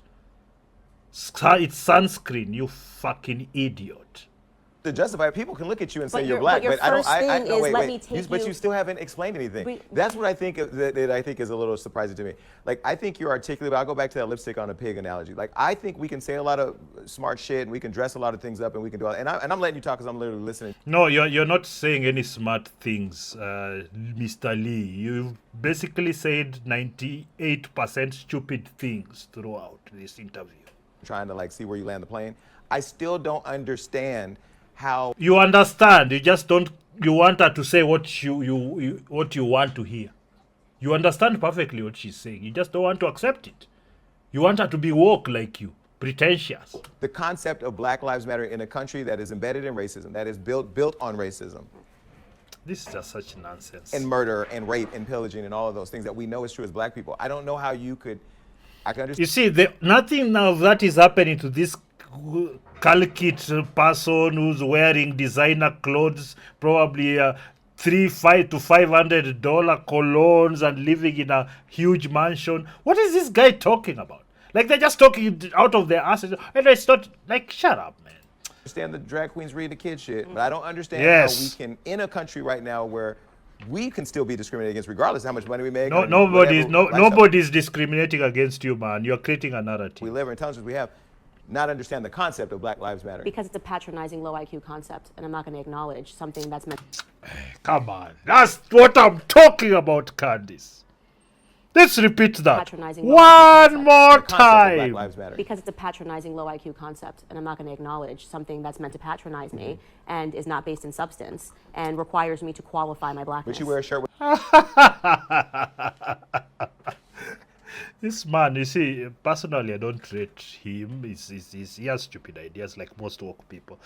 It's sunscreen, you fucking idiot. to justify it, people can look at you and say But you're your- black, but your but I don't. first I thing no, is, wait, let wait. me take But you- you still haven't explained anything. We- That's what I think that I think is a little surprising to me. Like I think you're articulate. But I'll go back to that lipstick on a pig analogy. Like I think we can say a lot of smart shit and we can dress a lot of things up and we can do all. And I'm letting you talk because I'm literally listening. No, you're not saying any smart things, Mr. Lee. You've basically said 98% stupid things throughout this interview. Trying to like see where you land the plane. I still don't understand how. You understand. You just don't. You want her to say what you want to hear. You understand perfectly what she's saying. You just don't want to accept it. You want her to be woke like you, pretentious. The concept of Black Lives Matter in a country that is embedded in racism, that is built on racism, This is just such nonsense. and murder and rape and pillaging and all of those things that we know is true as black people. I don't know how you could. I can understand. You see, nothing of that is happening to this calcite person who's wearing designer clothes, probably $300 to $500 colognes, and living in a huge mansion. What is this guy talking about? Like they're just talking out of their asses, and it's not like, shut up, man. Understand the drag queens read the kid shit, but I don't understand Yes. how we can, in a country right now where we can still be discriminated against regardless of how much money we make. No, or whatever lifestyle nobody's discriminating against you, man. You're creating a narrative. we live or intelligence we have, not understand the concept of Black Lives Matter. Because it's a patronizing low IQ concept, and I'm not going to acknowledge something that's meant. Come on, that's what I'm talking about, Candice. Let's repeat that Patronizing low IQ one concept. more The concept of Black time. Lives Matter. Because it's a patronizing low IQ concept, and I'm not going to acknowledge something that's meant to patronize me and is not based in substance and requires me to qualify my blackness. But you wear a shirt with This man, you see, personally, I don't rate him. He has stupid ideas like most woke people.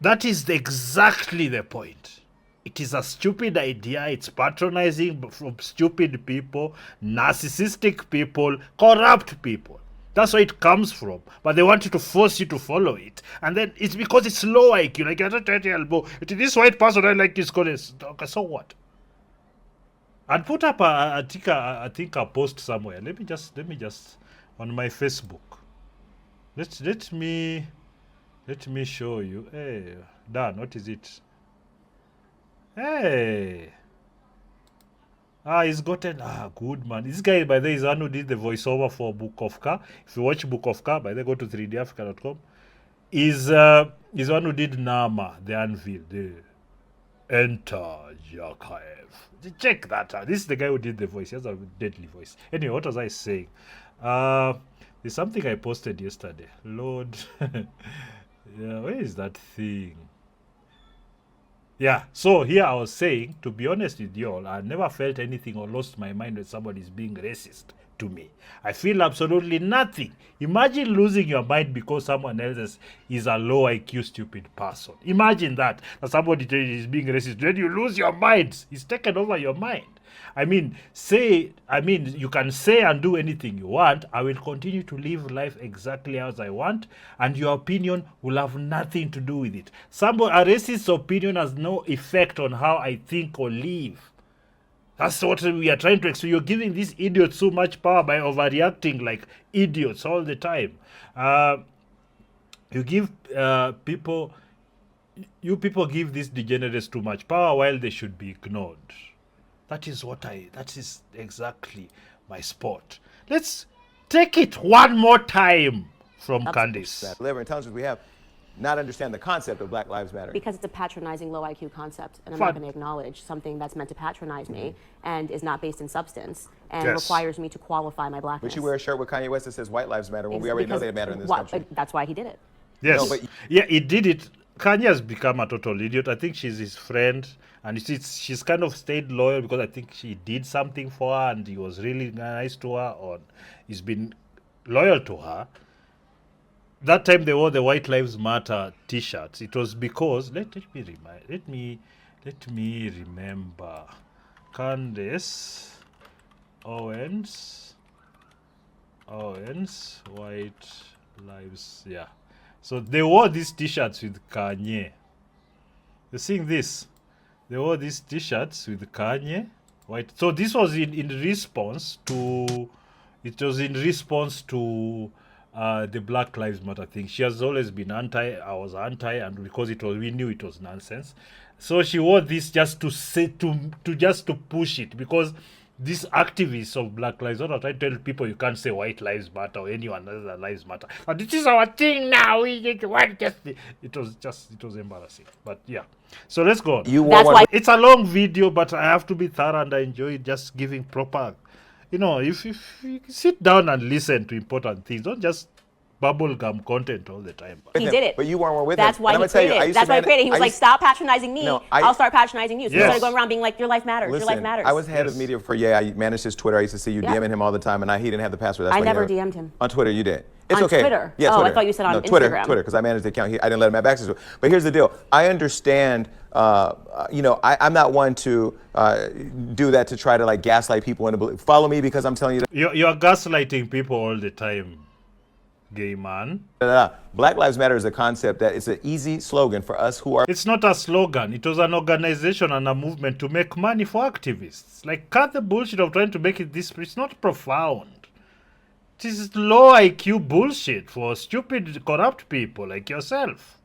That is exactly the point. It is a stupid idea. It's patronizing from stupid people, narcissistic people, corrupt people. That's where it comes from. But they want you to force you to follow it. And then it's because it's low IQ. Like, you're not trying to elbow. This white person I like this goddess. Okay, so what? I'd put up I think a post somewhere. Let me just on my Facebook. Let me show you. Hey, Dan, what is it? Hey. He's gotten good man. This guy, by the way, is one who did the voiceover for Book of Ka. If you watch Book of Ka, by the way, go to 3dafrica.com. Is one who did Nama, the Anvil, the Enter Jakaev. Check that out. This is the guy who did the voice. He has a deadly voice. Anyway, what was I saying? There's something I posted yesterday. Lord. Yeah, where is that thing? Yeah, so here I was saying, to be honest with you all, I never felt anything or lost my mind when somebody is being racist to me. I feel absolutely nothing. Imagine losing your mind because someone else is a low IQ stupid person. Imagine that somebody is being racist. Then you lose your mind. It's taken over your mind. I mean, you can say and do anything you want. I will continue to live life exactly as I want, and your opinion will have nothing to do with it. A racist's opinion has no effect on how I think or live. That's what we are trying to explain. You're giving these idiots so much power by overreacting like idiots all the time. You give people give these degenerates too much power while they should be ignored. That is exactly my spot. Let's take it one more time from Candace. That liver intelligence we have, not understand the concept of Black Lives Matter. Because it's a patronizing low IQ concept, and I'm Fun. not going to acknowledge something that's meant to patronize me and is not based in substance and Yes. requires me to qualify my blackness. But you wear a shirt with Kanye West that says white lives matter when we already know they matter in this country. That's why he did it. Yes. No, but- yeah, he did it. Kanye has become a total idiot. I think she's his friend, and she's kind of stayed loyal because I think she did something for her, and he was really nice to her, or he's been loyal to her. That time they wore the White Lives Matter T-shirts. It was because let me remember. Candace Owens, White Lives, yeah. So they wore these T-shirts with Kanye. You're seeing this? They wore these T-shirts with Kanye. White. So this was in response to. It was in response to the Black Lives Matter thing. She has always been anti. I was anti, and because we knew it was nonsense. So she wore this just to say to push it, because these activists of Black Lives Matter are trying to tell people you can't say White Lives Matter or anyone other lives matter. But this is our thing now. It was embarrassing. But yeah. So let's go on. That's why It's a long video, but I have to be thorough, and I enjoy just giving proper. If you sit down and listen to important things, don't just bubblegum content all the time. he did it. But you weren't with That's him. why And he I'm gonna tell you, created I it. used That's to why he man- created it. He was I like, used- stop patronizing me. No, I'll start patronizing you. So he Yes. started going around being like, your life matters. Your life Listen, matters. I was head of media for I managed his Twitter. I used to see you Yeah. DMing him all the time, and he didn't have the password. That's I why he never never- DM'd him. On Twitter, you did. It's On okay. Twitter? Yeah, Oh, I Twitter. thought you said on no, Twitter, Instagram. Twitter, because I managed the account. I didn't let him have access to it. But here's the deal. I understand. I'm not one to do that to try to like gaslight people into follow me because I'm telling you. You're gaslighting people all the time, gay man. Black Lives Matter is a concept that it's an easy slogan for us who are. It's not a slogan. It was an organization and a movement to make money for activists. Like, cut the bullshit of trying to make it this. It's not profound. This is low IQ bullshit for stupid, corrupt people like yourself.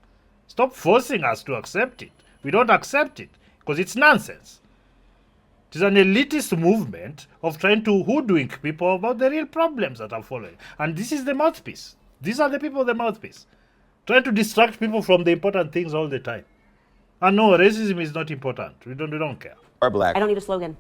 Stop forcing us to accept it. We don't accept it because it's nonsense. It is an elitist movement of trying to hoodwink people about the real problems that are following. And this is the mouthpiece. These are the people, the mouthpiece. Trying to distract people from the important things all the time. And no, racism is not important. We don't care. Are black. I don't need a slogan.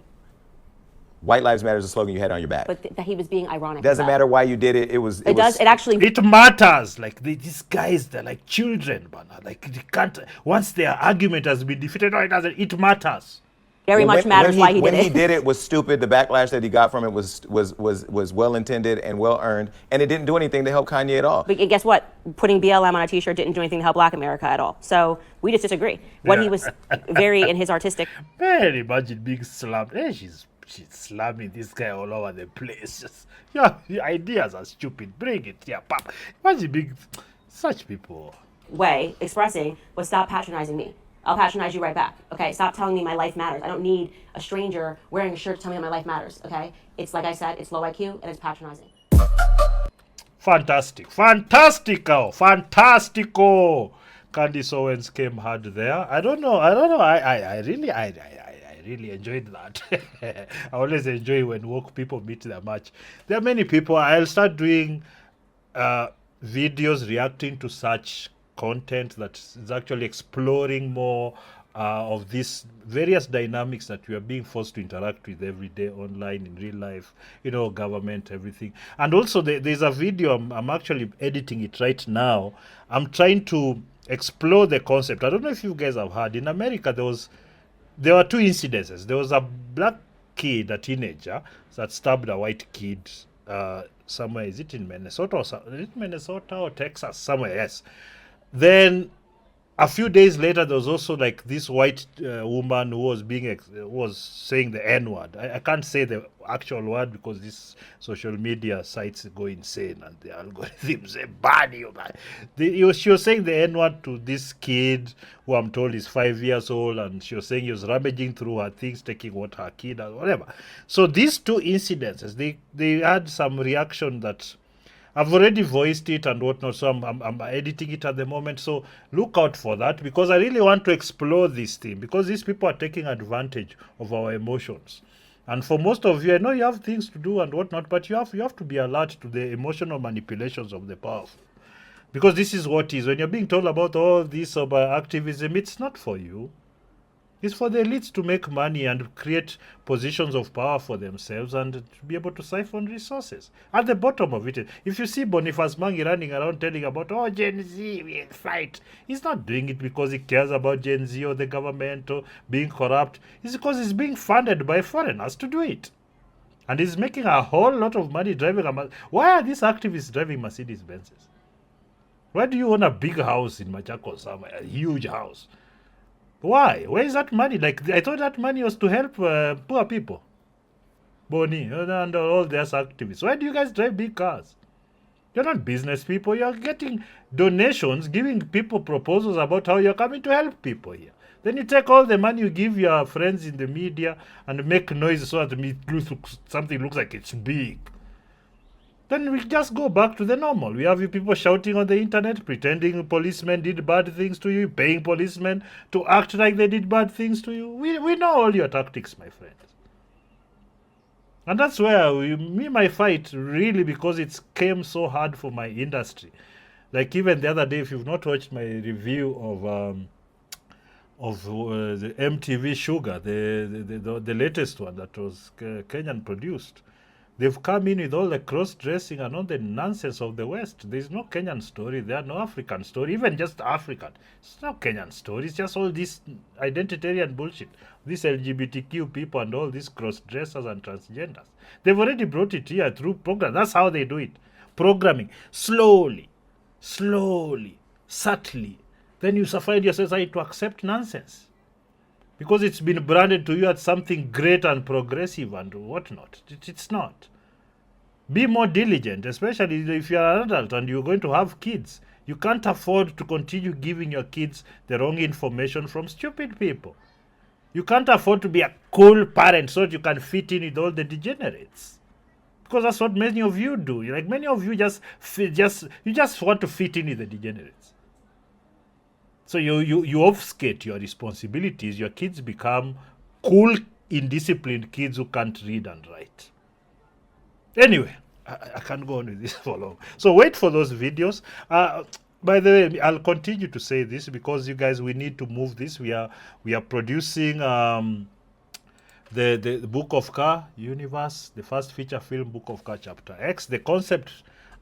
White Lives Matter is a slogan you had on your back. But that he was being ironic. Doesn't matter why you did it. It was. It does. It actually. It matters. Like these guys, they're like children, man. Like they can't. Once their argument has been defeated, no, it doesn't. It matters. very much matters why he did when it. When he did it was stupid. The backlash that he got from it was well intended and well earned, and it didn't do anything to help Kanye at all. But guess what? Putting BLM on a T-shirt didn't do anything to help Black America at all. So we just disagree. What Yeah. he was very in his artistic. Man, imagine being slammed. Hey, she's slamming this guy all over the place. Just, yeah, the ideas are stupid. Bring it, yeah, pop. Imagine being such people. way expressing was stop patronizing me. I'll patronize you right back. Okay, stop telling me my life matters. I don't need a stranger wearing a shirt to tell me that my life matters. Okay, it's like I said, it's low IQ and it's patronizing. Fantastic, fantastico. Candace Owens came hard there. I don't know. I really enjoyed that. I always enjoy when woke people meet their match. There are many people. I'll start doing videos reacting to such content that is actually exploring more of these various dynamics that we are being forced to interact with every day online, in real life, government, everything. And also there's a video, I'm actually editing it right now. I'm trying to explore the concept. I don't know if you guys have heard, in America there were two incidences. There was a black kid, a teenager, that stabbed a white kid somewhere. Is it in Minnesota or Texas? Somewhere, yes. Then a few days later, there was also like this white woman who was was saying the N word. I can't say the actual word because these social media sites go insane and the algorithms ban you. She was saying the N word to this kid who I'm told is 5 years old, and she was saying he was rummaging through her things, taking what her kid or whatever. So these two incidences, they had some reaction that I've already voiced it and whatnot, so I'm editing it at the moment. So look out for that, because I really want to explore this thing, because these people are taking advantage of our emotions. And for most of you, I know you have things to do and whatnot, but you have to be alert to the emotional manipulations of the powerful. Because this is what is. When you're being told about all this about activism, it's not for you. It's for the elites to make money and create positions of power for themselves and to be able to siphon resources. At the bottom of it, if you see Boniface Mangi running around telling about, oh, Gen Z, we fight, he's not doing it because he cares about Gen Z or the government or being corrupt. It's because he's being funded by foreigners to do it. And he's making a whole lot of money driving a... Why are these activists driving Mercedes Benzes? Why do you own a big house in Machakos somewhere, a huge house? Why? Where is that money? Like, I thought that money was to help poor people. Boni and all these activists. Why do you guys drive big cars? You're not business people. You're getting donations, giving people proposals about how you're coming to help people here. Then you take all the money you give your friends in the media and make noise so that something looks like it's big. Then we just go back to the normal. We have you people shouting on the internet, pretending policemen did bad things to you, paying policemen to act like they did bad things to you. We know all your tactics, my friends. And that's where my fight, really, because it came so hard for my industry. Like even the other day, if you've not watched my review of the MTV Sugar, the latest one that was Kenyan produced, they've come in with all the cross-dressing and all the nonsense of the West. There's no Kenyan story there, no African story, even just African. It's no Kenyan story. It's just all this identitarian bullshit. These LGBTQ people and all these cross-dressers and transgenders. They've already brought it here through program. That's how they do it. Programming. Slowly, subtly. Then you find your society to accept nonsense. Because it's been branded to you as something great and progressive and whatnot. It's not. Be more diligent, especially if you're an adult and you're going to have kids. You can't afford to continue giving your kids the wrong information from stupid people. You can't afford to be a cool parent so that you can fit in with all the degenerates. Because that's what many of you do. Like many of you just want to fit in with the degenerates. So you obfuscate your responsibilities. Your kids become cool, indisciplined kids who can't read and write. Anyway, I can't go on with this for long. So wait for those videos. By the way, I'll continue to say this because you guys, we need to move this. We are producing the Book of Ka universe, the first feature film, Book of Ka Chapter X. The concept,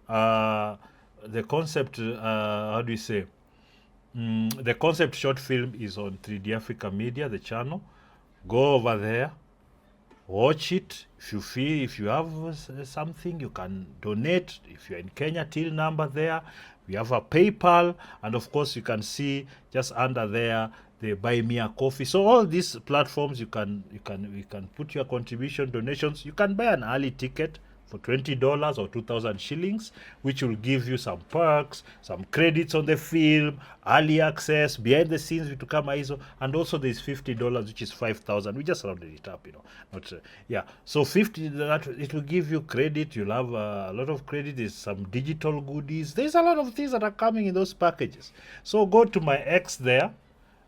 how do you say? The concept short film is on 3D Africa Media, the channel. Go over there, watch it. If you have something, you can donate. If you're in Kenya, till number there. We have a PayPal, and of course you can see just under there the Buy Me a Coffee. So all these platforms you can put your contribution, donations. You can buy an early ticket for $20 or 2,000 shillings, which will give you some perks, some credits on the film, early access, behind the scenes with Tukama ISO, and also there's $50, which is 5,000. We just rounded it up, yeah. So 50, that it will give you credit. You'll have a lot of credit. There's some digital goodies. There's a lot of things that are coming in those packages. So go to my X there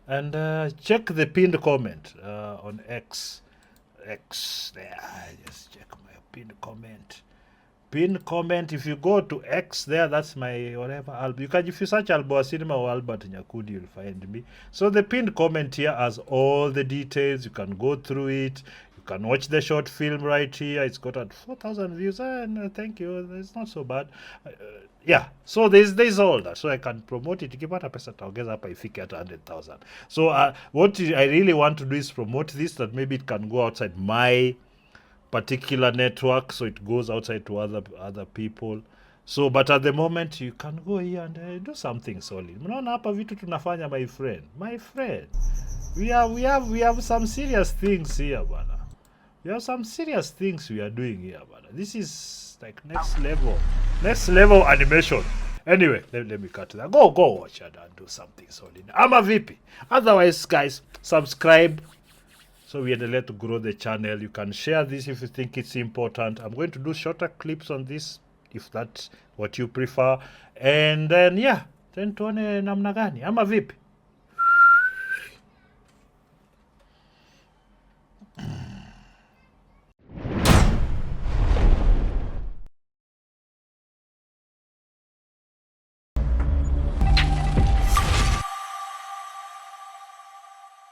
and check the pinned comment on X. X there. Just check my pinned comment. If you go to X there, that's my whatever. You can, if you search Alboa Cinema or Albert Nyakudi, you'll find me. So the pinned comment here has all the details. You can go through it. You can watch the short film right here. It's got at 4,000 views. And thank you. It's not so bad. Yeah. So there's all that. So I can promote it. Ikipata pesa taongeza hapa ifike at 100,000. So what I really want to do is promote this, that maybe it can go outside my particular network, so it goes outside to other people. So but at the moment you can go here and do something solid. Mnaona hapa vitu tunafanya, my friend. We have some serious things here, bana. We have some serious things we are doing here, bana. This is like next level animation. Anyway, let me cut that. Go watch it and do something solid. Ama vipi. Otherwise, guys, subscribe so we endelee to grow the channel. You can share this if you think it's important. I'm going to do shorter clips on this if that's what you prefer. And then yeah, then tuone namna gani. Ama vipi.